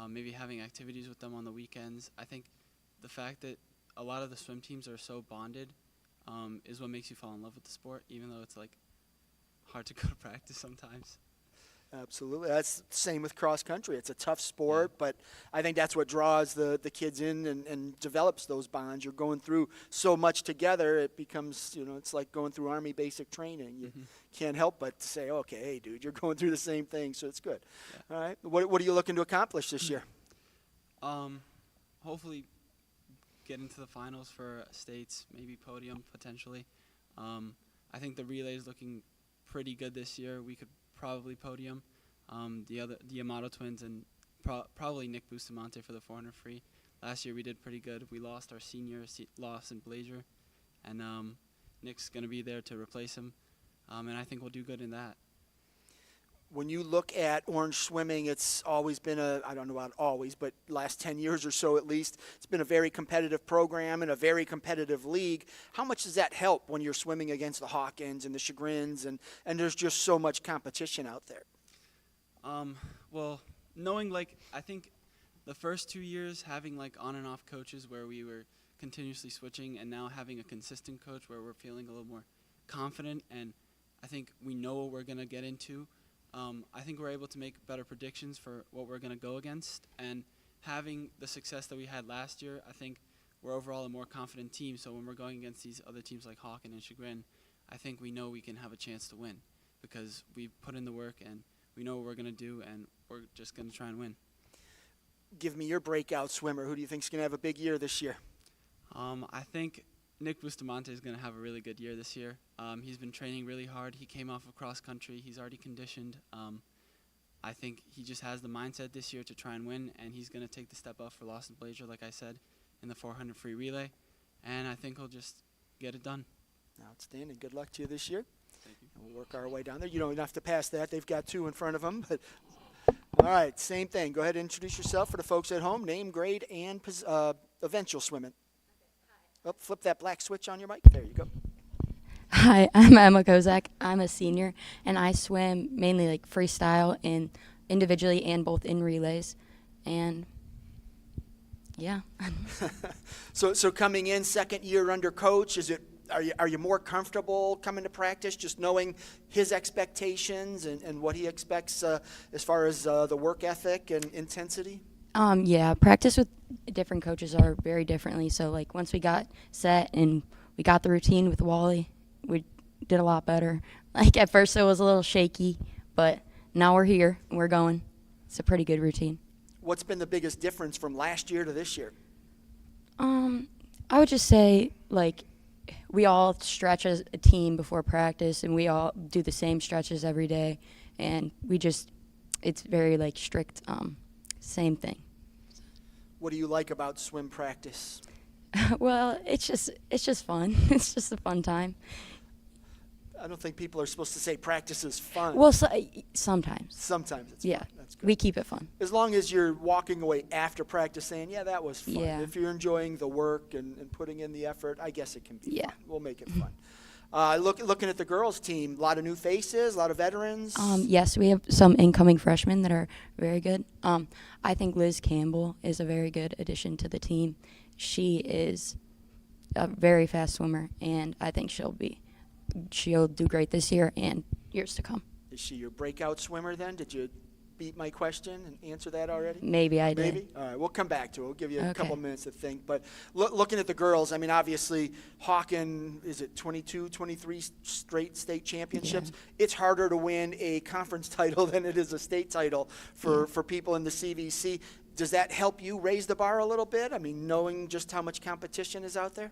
maybe having activities with them on the weekends. I think the fact that a lot of the swim teams are so bonded is what makes you fall in love with the sport, even though it's like hard to go to practice sometimes. Absolutely. That's the same with cross country. It's a tough sport, but I think that's what draws the kids in and develops those bonds. You're going through so much together, it becomes, it's like going through Army basic training. You can't help but say, okay, hey, dude, you're going through the same thing, so it's good. Yeah. All right. What are you looking to accomplish this year? Hopefully get into the finals for states, maybe podium potentially. I think the relay is looking pretty good this year. We could probably podium. The Amato twins and probably Nick Bustamante for the 400 free. Last year we did pretty good. We lost our senior loss in Blazer, and Nick's going to be there to replace him, and I think we'll do good in that. When you look at Orange Swimming, it's always been I don't know about always, but last 10 years or so at least, it's been a very competitive program and a very competitive league. How much does that help when you're swimming against the Hawkins and the Chagrins and there's just so much competition out there? Well, knowing, I think the first 2 years having, on and off coaches where we were continuously switching, and now having a consistent coach where we're feeling a little more confident, and I think we know what we're going to get into. I think we're able to make better predictions for what we're going to go against, and having the success that we had last year, I think we're overall a more confident team. So when we're going against these other teams like Hawken and Chagrin, I think we know we can have a chance to win because we've put in the work and we know what we're going to do, and we're just going to try and win. Give me your breakout swimmer. Who do you think is going to have a big year this year? I think Nick Bustamante is going to have a really good year this year. He's been training really hard. He came off of cross country. He's already conditioned. I think he just has the mindset this year to try and win, and he's going to take the step up for Lawson Blazer, like I said, in the 400 free relay. And I think he'll just get it done. Outstanding. Good luck to you this year. Thank you. We'll work our way down there. You don't have to pass that. They've got 2 in front of them. But all right, same thing. Go ahead and introduce yourself for the folks at home. Name, grade, and event you'll swim in. Oh, flip that black switch on your mic. There you go. Hi, I'm Emma Kozak. I'm a senior, and I swim mainly freestyle and individually and both in relays. And yeah. So coming in second year under coach, are you more comfortable coming to practice, just knowing his expectations and what he expects as far as the work ethic and intensity? Yeah, practice with different coaches are very differently. So once we got set and we got the routine with Wally, we did a lot better. At first it was a little shaky, but now we're here and we're going. It's a pretty good routine. What's been the biggest difference from last year to this year? I would just say we all stretch as a team before practice, and we all do the same stretches every day, and it's very strict. Same thing. What do you like about swim practice? Well, it's just fun. It's just a fun time. I don't think people are supposed to say practice is fun. Well, sometimes. Sometimes it's yeah, fun. That's good. We keep it fun. As long as you're walking away after practice saying, yeah, that was fun. Yeah. If you're enjoying the work and putting in the effort, I guess it can be Yeah. fun. We'll make it fun. Looking at the girls' team, a lot of new faces, a lot of veterans. Yes, we have some incoming freshmen that are very good. I think Liz Campbell is a very good addition to the team. She is a very fast swimmer, and I think she'll do great this year and years to come. Is she your breakout swimmer then? Did you beat my question and answer that already? Maybe I did. Maybe? All right, we'll come back to it. We'll give you a Okay. couple minutes to think. But looking at the girls, I mean, obviously, Hawken, is it 22, 23 straight state championships? Yeah. It's harder to win a conference title than it is a state title for people in the CVC. Does that help you raise the bar a little bit? I mean, knowing just how much competition is out there?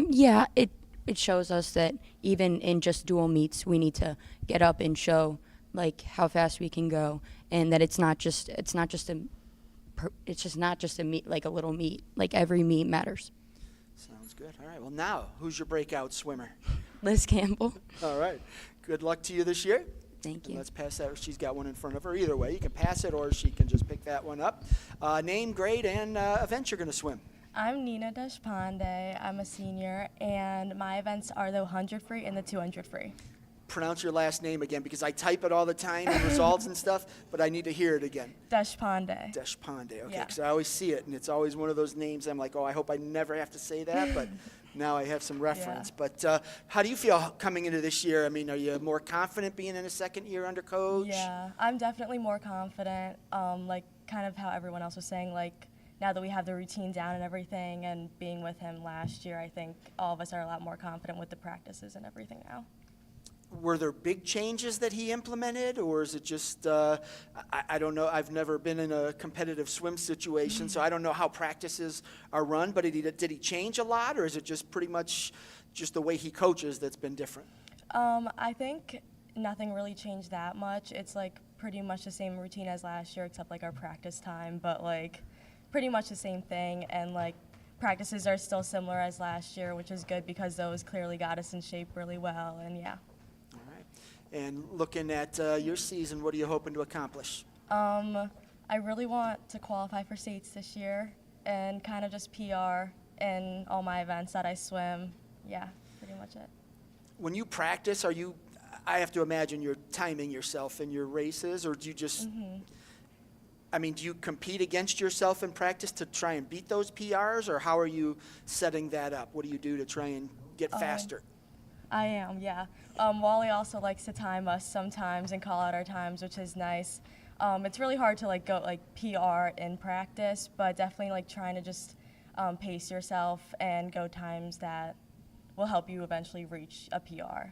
Yeah, it shows us that even in just dual meets, we need to get up and show how fast we can go, and that it's just not just a meet, a little meet. Every meet matters. Sounds good. All right. Well, now, who's your breakout swimmer? Liz Campbell. All right. Good luck to you this year. Thank And you. let's pass that. She's got one in front of her. Either way, you can pass it or she can just pick that one up. Name, grade, and event you're going to swim. I'm Nina Deshpande. I'm a senior, and my events are the 100 free and the 200 free. Pronounce your last name again, because I type it all the time in results and stuff, but I need to hear it again. Deshpande. Deshpande, okay, Yeah. because I always see it, and it's always one of those names I'm like, oh, I hope I never have to say that, but Now I have some reference. But how do you feel coming into this year? I mean, are you more confident being in a second year under coach? Yeah, I'm definitely more confident. Like kind of how everyone else was saying, like now that we have the routine down and everything and being with him last year, I think all of us are a lot more confident with the practices and everything now. Were there big changes that he implemented, or is it just, I don't know, I've never been in a competitive swim situation, so I don't know how practices are run, but did he change a lot, or is it just pretty much just the way he coaches that's been different? I think nothing really changed that much. It's like pretty much the same routine as last year, except like our practice time, but like pretty much the same thing, and like practices are still similar as last year, which is good because those clearly got us in shape really well, and yeah. All right. And looking at your season, what are you hoping to accomplish? I really want to qualify for states this year and kind of just PR in all my events that I swim. Yeah, pretty much it. When you practice, I have to imagine you're timing yourself in your races, or do you just, I mean, do you compete against yourself in practice to try and beat those PRs, or how are you setting that up? What do you do to try and get faster? I am, yeah. Wally also likes to time us sometimes and call out our times, which is nice. It's really hard to like go like PR in practice, but definitely like trying to just pace yourself and go times that will help you eventually reach a PR.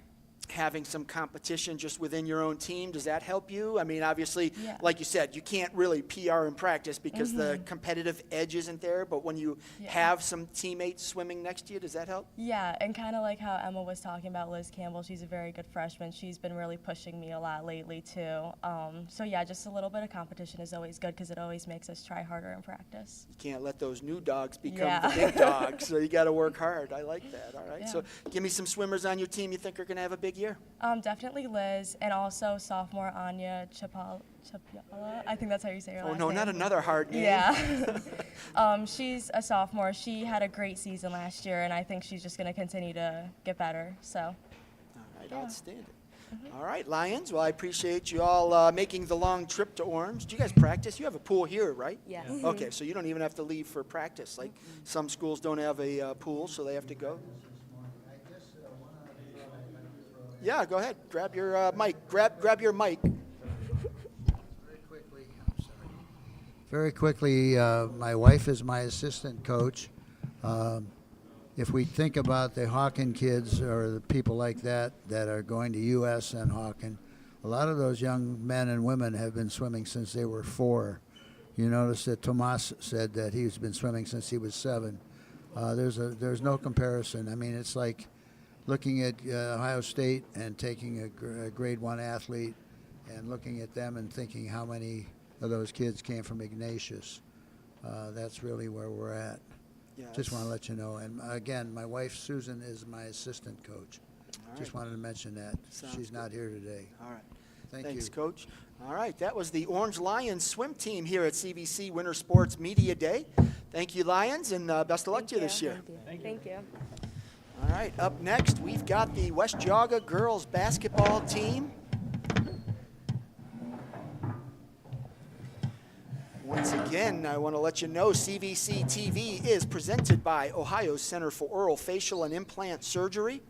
Having some competition just within your own team, does that help you? I mean, obviously, like you said, you can't really PR in practice because the competitive edge isn't there, but when you have some teammates swimming next to you, does that help? Yeah, and kind of like how Emma was talking about Liz Campbell, she's a very good freshman. She's been really pushing me a lot lately, too. So yeah, just a little bit of competition is always good because it always makes us try harder in practice. You can't let those new dogs become the big dogs, so you got to work hard. I like that, all right? So give me some swimmers on your team you think are going to have a big year. Definitely Liz, and also sophomore Anya Chapala. I think that's how you say her last name. Oh, no, not another hard name. Yeah. She's a sophomore. She had a great season last year, and I think she's just going to continue to get better. So. All right, outstanding. All right, Lions. Well, I appreciate you all making the long trip to Orange. Do you guys practice? You have a pool here, right? Yeah. Okay, so you don't even have to leave for practice. Like some schools don't have a pool, so they have to go. Yeah, go ahead. Grab your mic. Grab your mic. Very quickly, my wife is my assistant coach. If we think about the Hawken kids or the people like that are going to U.S. and Hawken, a lot of those young men and women have been swimming since they were 4. You notice that Tomas said that he's been swimming since he was 7. There's no comparison. I mean, it's like looking at Ohio State and taking a grade 1 athlete and looking at them and thinking how many of those kids came from Ignatius. That's really where we're at. Yeah, just want to let you know. And again, my wife Susan is my assistant coach. Just wanted to mention that. She's not here today. All right. Thanks, Thanks, Coach. All right, that was the Orange Lions swim team here at CVC Winter Sports Media Day. Thank you, Lions, and best of luck to you this year. Thank you. All right, up next, we've got the West Geauga girls basketball team. Once again, I want to let you know CVC TV is presented by Ohio Center for Oral, Facial, and Implant Surgery.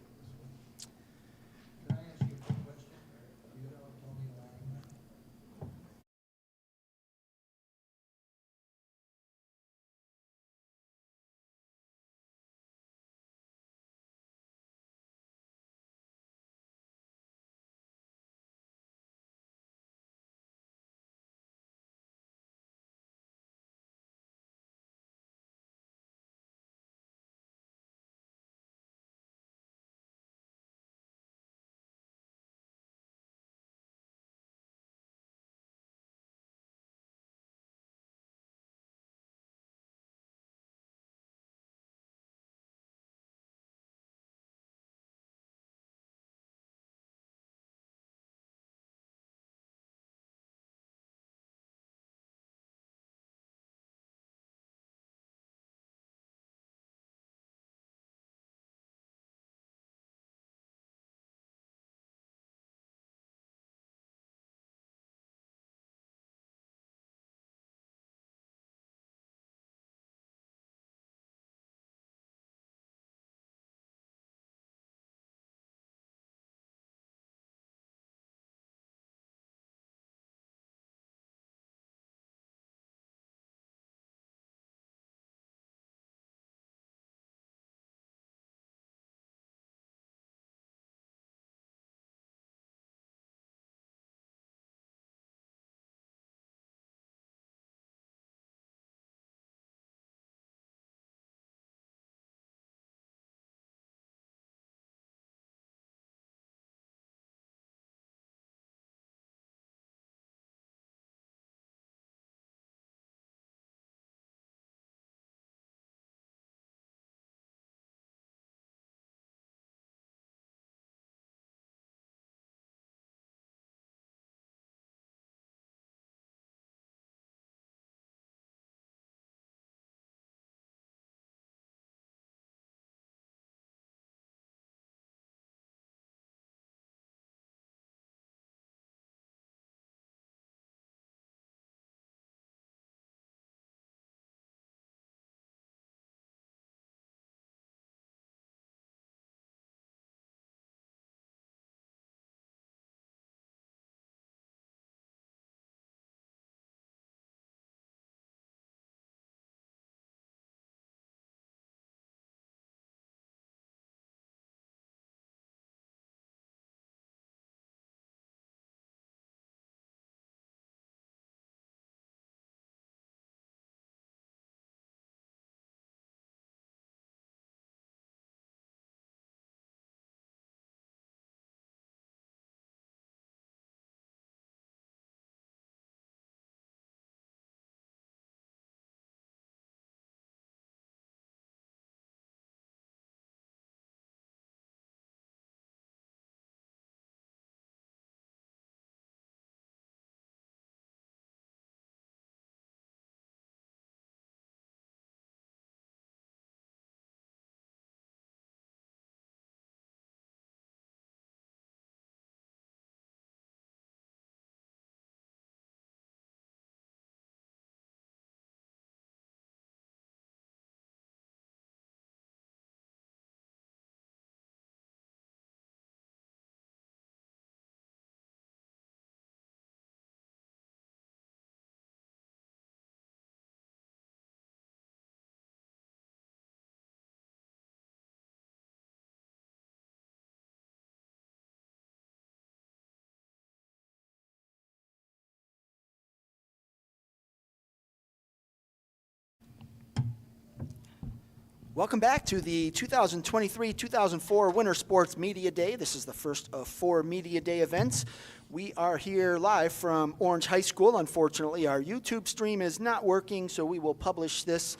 Welcome back to the 2023-2004 Winter Sports Media Day. This is the first of 4 Media Day events. We are here live from Orange High School. Unfortunately, our YouTube stream is not working, so we will publish this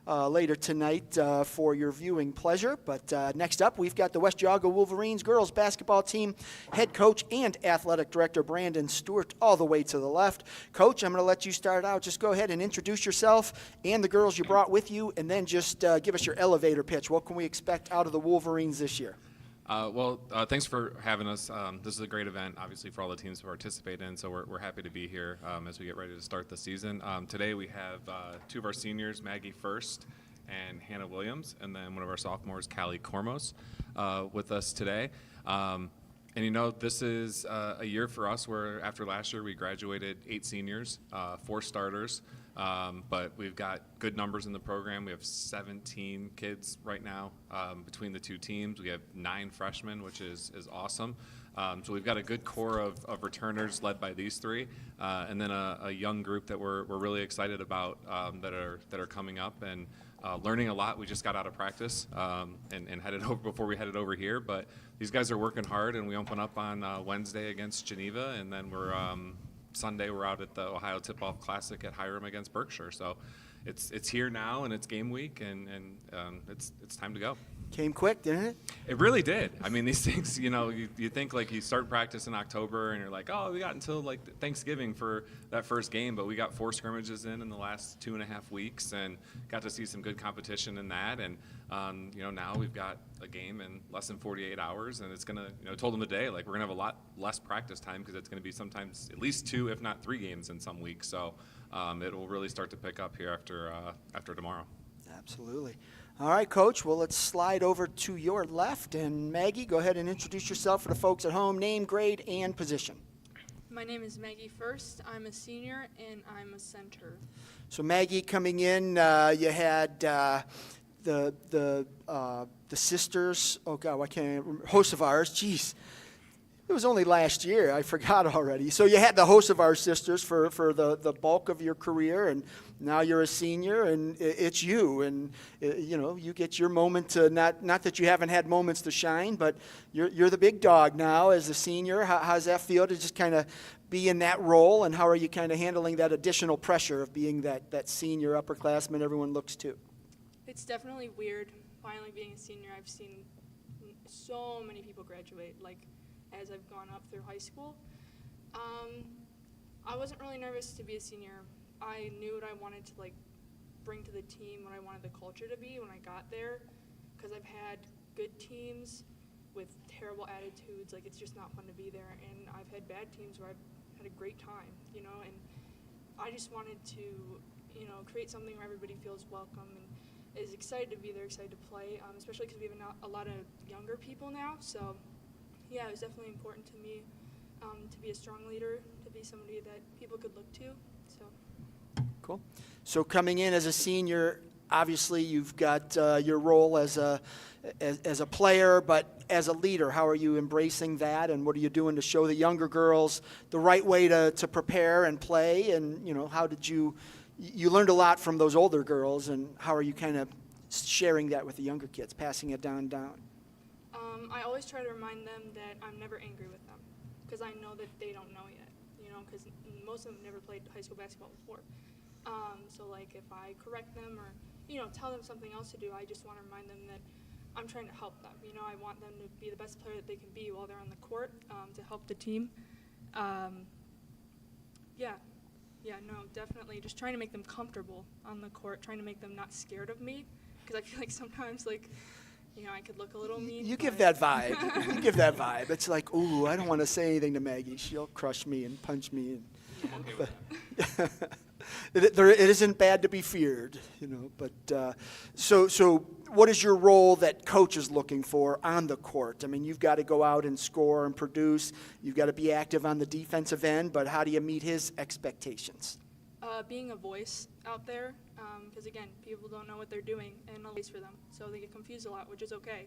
later tonight for your viewing pleasure. But next up, we've got the West Geauga Wolverines girls basketball team head coach and athletic director Brandon Stewart all the way to the left. Coach, I'm going to let you start out. Just go ahead and introduce yourself and the girls you brought with you, and then just give us your elevator pitch. What can we expect out of the Wolverines this year? Thanks for having us. This is a great event, obviously, for all the teams to participate in, so we're happy to be here as we get ready to start the season. Today we have 2 of our seniors, Maggie First and Hannah Williams, and then one of our sophomores, Callie Kormos, with us today. This is a year for us where after last year we graduated 8 seniors, 4 starters, but we've got good numbers in the program. We have 17 kids right now between the 2 teams. We have 9 freshmen, which is awesome. So we've got a good core of returners led by these 3, and then a young group that we're really excited about that are coming up and learning a lot. We just got out of practice and headed over before we headed over here, but these guys are working hard, and we open up on Wednesday against Geneva, and then Sunday we're out at the Ohio Tip-Off Classic at Hiram against Berkshire. So it's here now, and it's game week, and it's time to go. Came quick, didn't it? It really did. I mean, these things, you think like you start practice in October and you're like, oh, we got until like Thanksgiving for that first game, but we got 4 scrimmages in the last 2.5 weeks and got to see some good competition in that. And, now we've got a game in less than 48 hours, and it's going to, told them today, like we're going to have a lot less practice time because it's going to be sometimes at least 2, if not 3 games in some weeks. So it will really start to pick up here after tomorrow. Absolutely. All right, Coach, well, let's slide over to your left. And Maggie, go ahead and introduce yourself for the folks at home, name, grade, and position. My name is Maggie First. I'm a senior, and I'm a center. So Maggie, coming in, you had the sisters, oh God, why can't I remember, Hosevars, geez. It was only last year. I forgot already. So you had the Hosevar sisters for the bulk of your career, and now you're a senior, and it's you. And, you get your moment to, not that you haven't had moments to shine, but you're the big dog now as a senior. How's that feel to just kind of be in that role, and how are you kind of handling that additional pressure of being that senior upperclassman everyone looks to? It's definitely weird, finally being a senior. I've seen so many people graduate, as I've gone up through high school. I wasn't really nervous to be a senior. I knew what I wanted to bring to the team, what I wanted the culture to be when I got there, because I've had good teams with terrible attitudes. It's just not fun to be there, and I've had bad teams where I've had a great time, and I just wanted to, create something where everybody feels welcome and is excited to be there, excited to play, especially because we have a lot of younger people now, so yeah, it was definitely important to me to be a strong leader, to be somebody that people could look to. So. Cool. So coming in as a senior, obviously you've got your role as a player, but as a leader, how are you embracing that, and what are you doing to show the younger girls the right way to prepare and play? And how did you learned a lot from those older girls, and how are you kind of sharing that with the younger kids, passing it down? I always try to remind them that I'm never angry with them, because I know that they don't know yet, because most of them never played high school basketball before. So if I correct them or, tell them something else to do, I just want to remind them that I'm trying to help them. I want them to be the best player that they can be while they're on the court, to help the team. Definitely just trying to make them comfortable on the court, trying to make them not scared of me, because I feel like sometimes I could look a little mean. You give that vibe. You give that vibe. It's like, ooh, I don't want to say anything to Maggie. She'll crush me and punch me. It isn't bad to be feared, But so what is your role that coach is looking for on the court? I mean, you've got to go out and score and produce. You've got to be active on the defensive end. But how do you meet his expectations? Being a voice out there, because again, people don't know what they're doing, and I'll voice for them, so they get confused a lot, which is okay.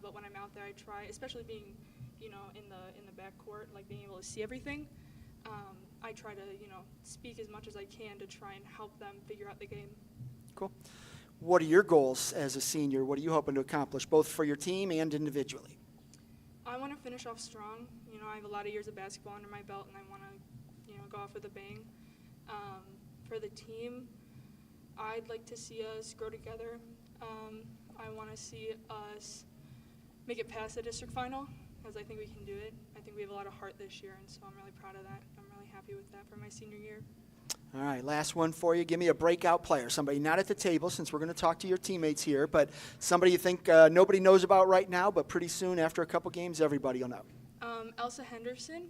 But when I'm out there, I try, especially being, in the backcourt, being able to see everything. I try to, speak as much as I can to try and help them figure out the game. Cool. What are your goals as a senior? What are you hoping to accomplish, both for your team and individually? I want to finish off strong. You know, I have a lot of years of basketball under my belt, and I want to, you know, go off with a bang. For the team, I'd like to see us grow together. I want to see us make it past the district final, because I think we can do it. I think we have a lot of heart this year, and so I'm really proud of that. I'm really happy with that for my senior year. All right, last one for you. Give me a breakout player, somebody not at the table, since we're going to talk to your teammates here, but somebody you think nobody knows about right now, but pretty soon, after a couple games, everybody will know. Elsa Henderson,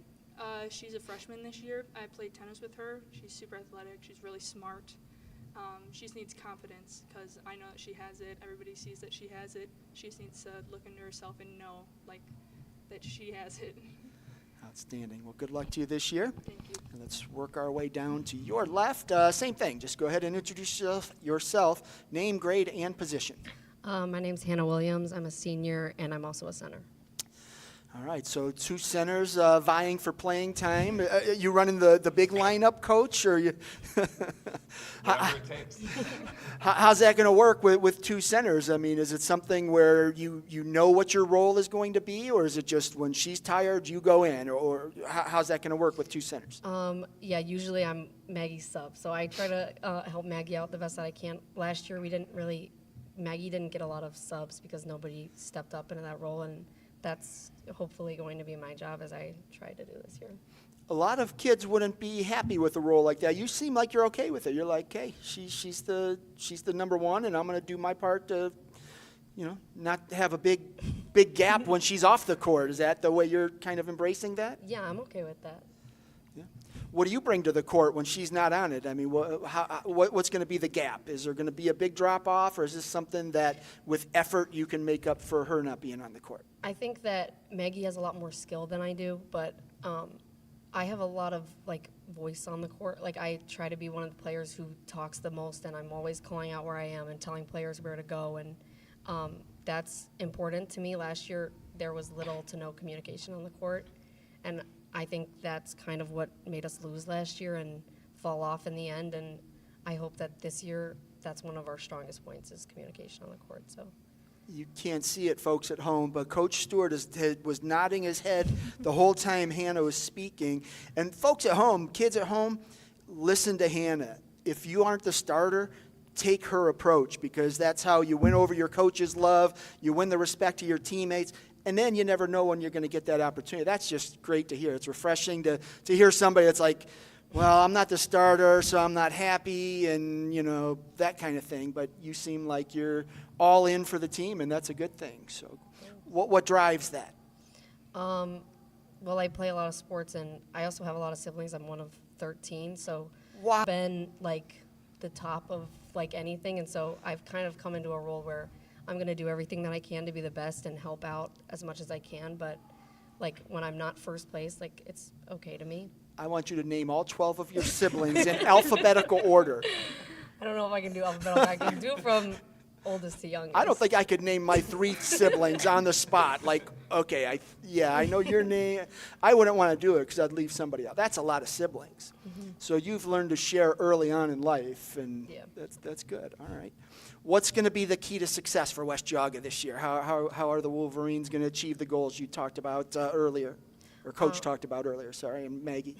she's a freshman this year. I played tennis with her. She's super athletic. She's really smart. She just needs confidence, because I know that she has it. Everybody sees that she has it. She just needs to look into herself and know, like, that she has it. Outstanding. Well, good luck to you this year. Thank you. And let's work our way down to your left. Same thing. Just go ahead and introduce yourself, name, grade, and position. My name's Hannah Williams. I'm a senior, and I'm also a center. All right, so two centers vying for playing time. You running the big lineup, coach, or you? Whatever it takes. How's that going to work with two centers? I mean, is it something where you know what your role is going to be, or is it just when she's tired you go in, or how's that going to work with two centers? Yeah, usually I'm Maggie's sub, so I try to help Maggie out the best that I can. Last year Maggie didn't get a lot of subs because nobody stepped up into that role, and that's hopefully going to be my job as I try to do this year. A lot of kids wouldn't be happy with a role like that. You seem like you're okay with it. You're like, hey, she's the number one, and I'm going to do my part to, you know, not have a big gap when she's off the court. Is that the way you're kind of embracing that? Yeah, I'm okay with that. Yeah. What do you bring to the court when she's not on it? I mean, what's going to be the gap? Is there going to be a big drop off, or is this something that with effort you can make up for her not being on the court? I think that Maggie has a lot more skill than I do, but I have a lot of voice on the court. Like, I try to be one of the players who talks the most, and I'm always calling out where I am and telling players where to go, and that's important to me. Last year there was little to no communication on the court, and I think that's kind of what made us lose last year and fall off in the end, and I hope that this year that's one of our strongest points is communication on the court. So. You can't see it, folks at home, but Coach Stewart was nodding his head the whole time Hannah was speaking. And folks at home, kids at home, listen to Hannah. If you aren't the starter, take her approach, because that's how you win over your coach's love, you win the respect of your teammates, and then you never know when you're going to get that opportunity. That's just great to hear. It's refreshing to hear somebody that's like, well, I'm not the starter, so I'm not happy, and, you know, that kind of thing. But you seem like you're all in for the team, and that's a good thing. So what drives that? Well, I play a lot of sports, and I also have a lot of siblings. I'm one of 13, so wow. I've been, the top of, anything, and so I've kind of come into a role where I'm going to do everything that I can to be the best and help out as much as I can, but, when I'm not first place, it's okay to me. I want you to name all 12 of your siblings in alphabetical order. I don't know if I can do alphabetical. I can do from oldest to youngest. I don't think I could name my 3 siblings on the spot. Okay, I know your name. I wouldn't want to do it because I'd leave somebody out. That's a lot of siblings. Mm-hmm. So you've learned to share early on in life, and yeah. That's good. All right. What's going to be the key to success for West Geauga this year? How are the Wolverines going to achieve the goals you talked about earlier? Or Coach talked about earlier, sorry, and Maggie.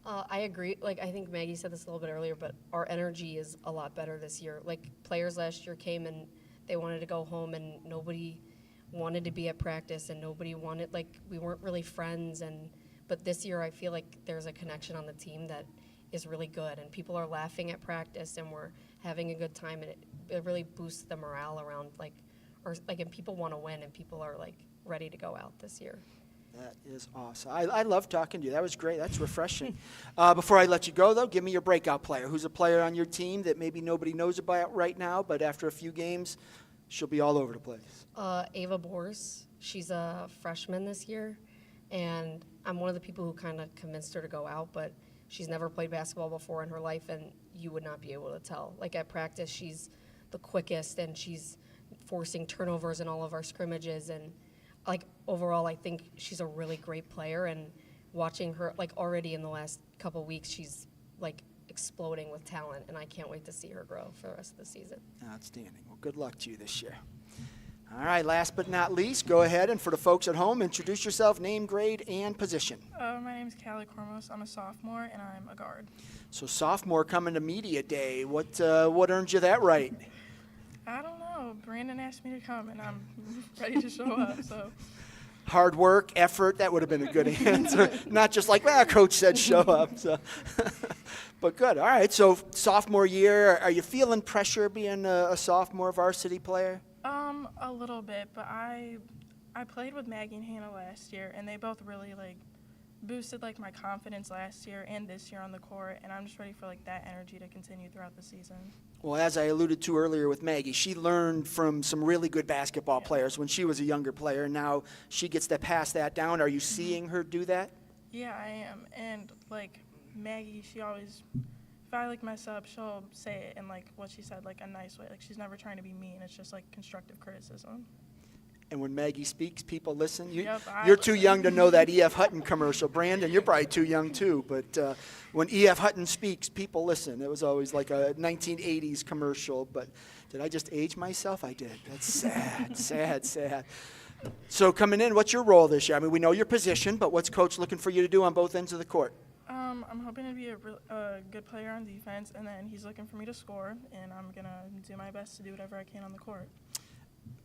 I agree. I think Maggie said this a little bit earlier, but our energy is a lot better this year. Players last year came and they wanted to go home, and nobody wanted to be at practice, and nobody wanted, we weren't really friends. But this year I feel like there's a connection on the team that is really good, and people are laughing at practice, and we're having a good time, and it really boosts the morale around, and people want to win, and people are, ready to go out this year. That is awesome. I love talking to you. That was great. That's refreshing. Before I let you go, though, give me your breakout player. Who's a player on your team that maybe nobody knows about right now, but after a few games, she'll be all over the place? Ava Bors. She's a freshman this year, and I'm one of the people who kind of convinced her to go out, but she's never played basketball before in her life, and you would not be able to tell. At practice, she's the quickest, and she's forcing turnovers in all of our scrimmages, and overall, I think she's a really great player, and watching her, already in the last couple weeks, she's, exploding with talent, and I can't wait to see her grow for the rest of the season. Outstanding. Well, good luck to you this year. All right, last but not least, go ahead and for the folks at home, introduce yourself, name, grade, and position. My name is Callie Cormos. I'm a sophomore, and I'm a guard. So sophomore coming to media day. What earned you that right? I don't know. Brandon asked me to come, and I'm ready to show up. So Hard work, effort, that would have been a good answer. Not just like, well, coach said show up. So. But good. All right, so sophomore year, are you feeling pressure being a sophomore varsity player? a little bit, but I played with Maggie and Hannah last year, and they both really boosted my confidence last year and this year on the court, and I'm just ready for that energy to continue throughout the season. Well, as I alluded to earlier with Maggie, she learned from some really good basketball players when she was a younger player, and now she gets to pass that down. Are you seeing her do that? Yeah, I am, and Maggie, she always, if I mess up, she'll say it in what she said, a nice way. She's never trying to be mean. It's just constructive criticism. And when Maggie speaks, people listen. Yep, You're too young to know that E.F. Hutton commercial. Brandon, you're probably too young too. But when E.F. Hutton speaks, people listen. It was always like a 1980s commercial. But did I just age myself? I did. That's sad, sad. So coming in, what's your role this year? I mean, we know your position, but what's Coach looking for you to do on both ends of the court? I'm hoping to be a good player on defense, and then he's looking for me to score, and I'm going to do my best to do whatever I can on the court.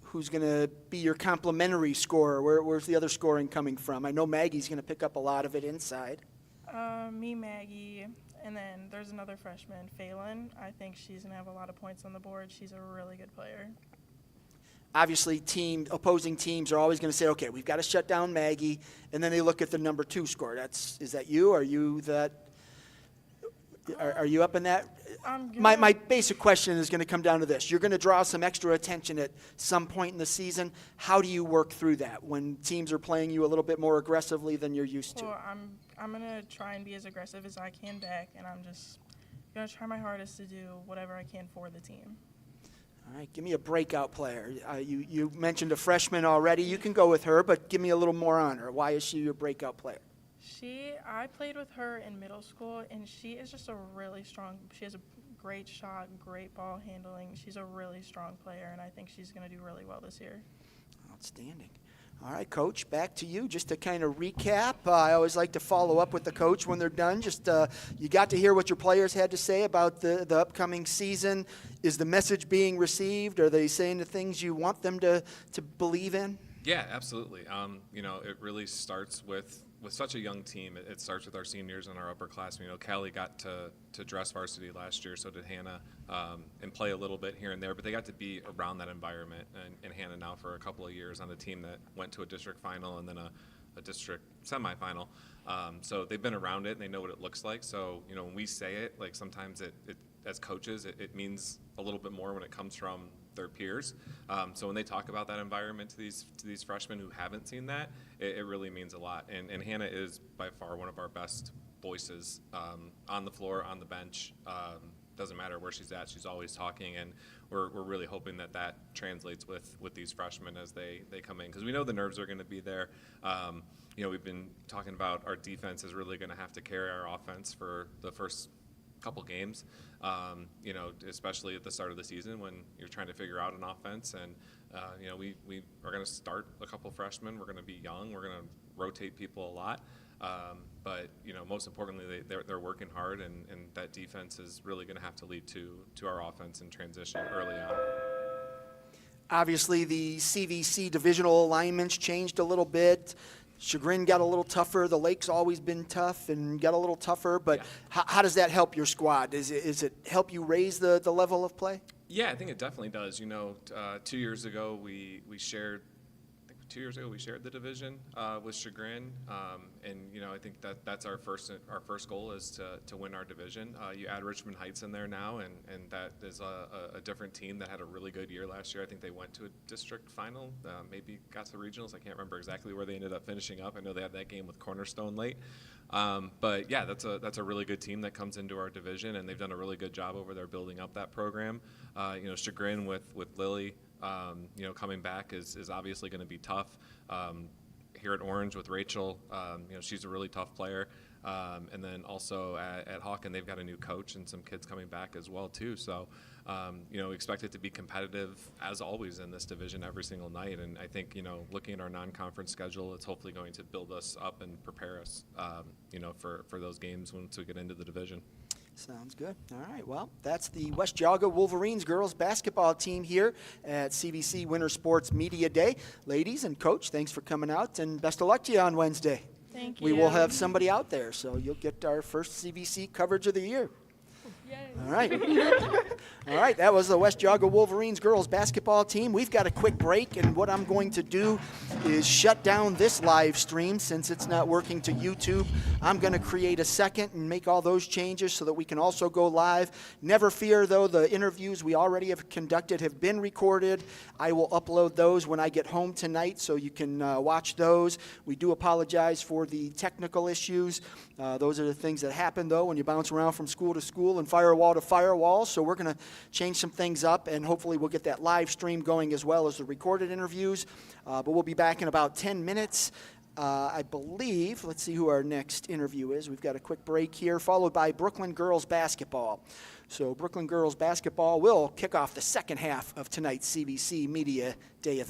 Who's going to be your complementary scorer? Where's the other scoring coming from? I know Maggie's going to pick up a lot of it inside. Me, Maggie, and then there's another freshman, Phelan. I think she's going to have a lot of points on the board. She's a really good player. Obviously, opposing teams are always going to say, okay, we've got to shut down Maggie, and then they look at the number 2 scorer. Is that you? Are you that? Are you up in that? My basic question is going to come down to this. You're going to draw some extra attention at some point in the season. How do you work through that when teams are playing you a little bit more aggressively than you're used to? Well, I'm going to try and be as aggressive as I can back, and I'm just going to try my hardest to do whatever I can for the team. All right, give me a breakout player. You mentioned a freshman already. You can go with her, but give me a little more on her. Why is she your breakout player? I played with her in middle school, and she is just she has a great shot, great ball handling. She's a really strong player, and I think she's going to do really well this year. Outstanding. All right, Coach, back to you. Just to kind of recap, I always like to follow up with the coach when they're done. Just you got to hear what your players had to say about the upcoming season. Is the message being received? Are they saying the things you want them to believe in? Yeah, absolutely. It really starts with such a young team. It starts with our seniors and our upperclassmen. Callie got to dress varsity last year, so did Hannah, and play a little bit here and there, but they got to be around that environment. And Hannah now for a couple of years on a team that went to a district final and then a district semifinal. So they've been around it and they know what it looks like. So, when we say it, sometimes it as coaches, it means a little bit more when it comes from their peers. So when they talk about that environment to these freshmen who haven't seen that, it really means a lot. And Hannah is by far one of our best voices on the floor, on the bench. Doesn't matter where she's at, she's always talking, and we're really hoping that translates with these freshmen as they come in, because we know the nerves are going to be there. We've been talking about our defense is really going to have to carry our offense for the first couple games, especially at the start of the season when you're trying to figure out an offense. And we are going to start a couple freshmen. We're going to be young. We're going to rotate people a lot. But most importantly, they're working hard, and that defense is really going to have to lead to our offense in transition early on. Obviously, the CVC divisional alignments changed a little bit. Chagrin got a little tougher. The Lake's always been tough and got a little tougher. But how does that help your squad? Is it help you raise the level of play? Yeah, I think it definitely does. 2 years ago we shared. I think 2 years ago we shared the division with Chagrin, and I think that's our first goal is to win our division. You add Richmond Heights in there now, and that is a different team that had a really good year last year. I think they went to a district final, maybe got to the regionals. I can't remember exactly where they ended up finishing up. I know they had that game with Cornerstone late, but yeah, that's a really good team that comes into our division, and they've done a really good job over there building up that program. Chagrin with Lily. Coming back is obviously going to be tough. Here at Orange with Rachel, she's a really tough player. And then also at Hawken, they've got a new coach and some kids coming back as well too. So, expect it to be competitive as always in this division every single night. And I think, looking at our non-conference schedule, it's hopefully going to build us up and prepare us, for those games once we get into the division. Sounds good. All right, well, that's the West Geauga Wolverines girls basketball team here at CVC Winter Sports Media Day. Ladies and Coach, thanks for coming out, and best of luck to you on Wednesday. Thank We you. will have somebody out there, so you'll get our first CVC coverage of the year. Yes. All right. All right, that was the West Geauga Wolverines girls basketball team. We've got a quick break, and what I'm going to do is shut down this live stream since it's not working to YouTube. I'm going to create a second and make all those changes so that we can also go live. Never fear, though, the interviews we already have conducted have been recorded. I will upload those when I get home tonight so you can watch those. We do apologize for the technical issues. Those are the things that happen, though, when you bounce around from school to school and firewall to firewall. So we're going to change some things up, and hopefully we'll get that live stream going as well as the recorded interviews. But we'll be back in about 10 minutes. I believe, let's see who our next interview is. We've got a quick break here, followed by Brooklyn girls basketball. So Brooklyn girls basketball will kick off the second half of tonight's CVC Media Day event.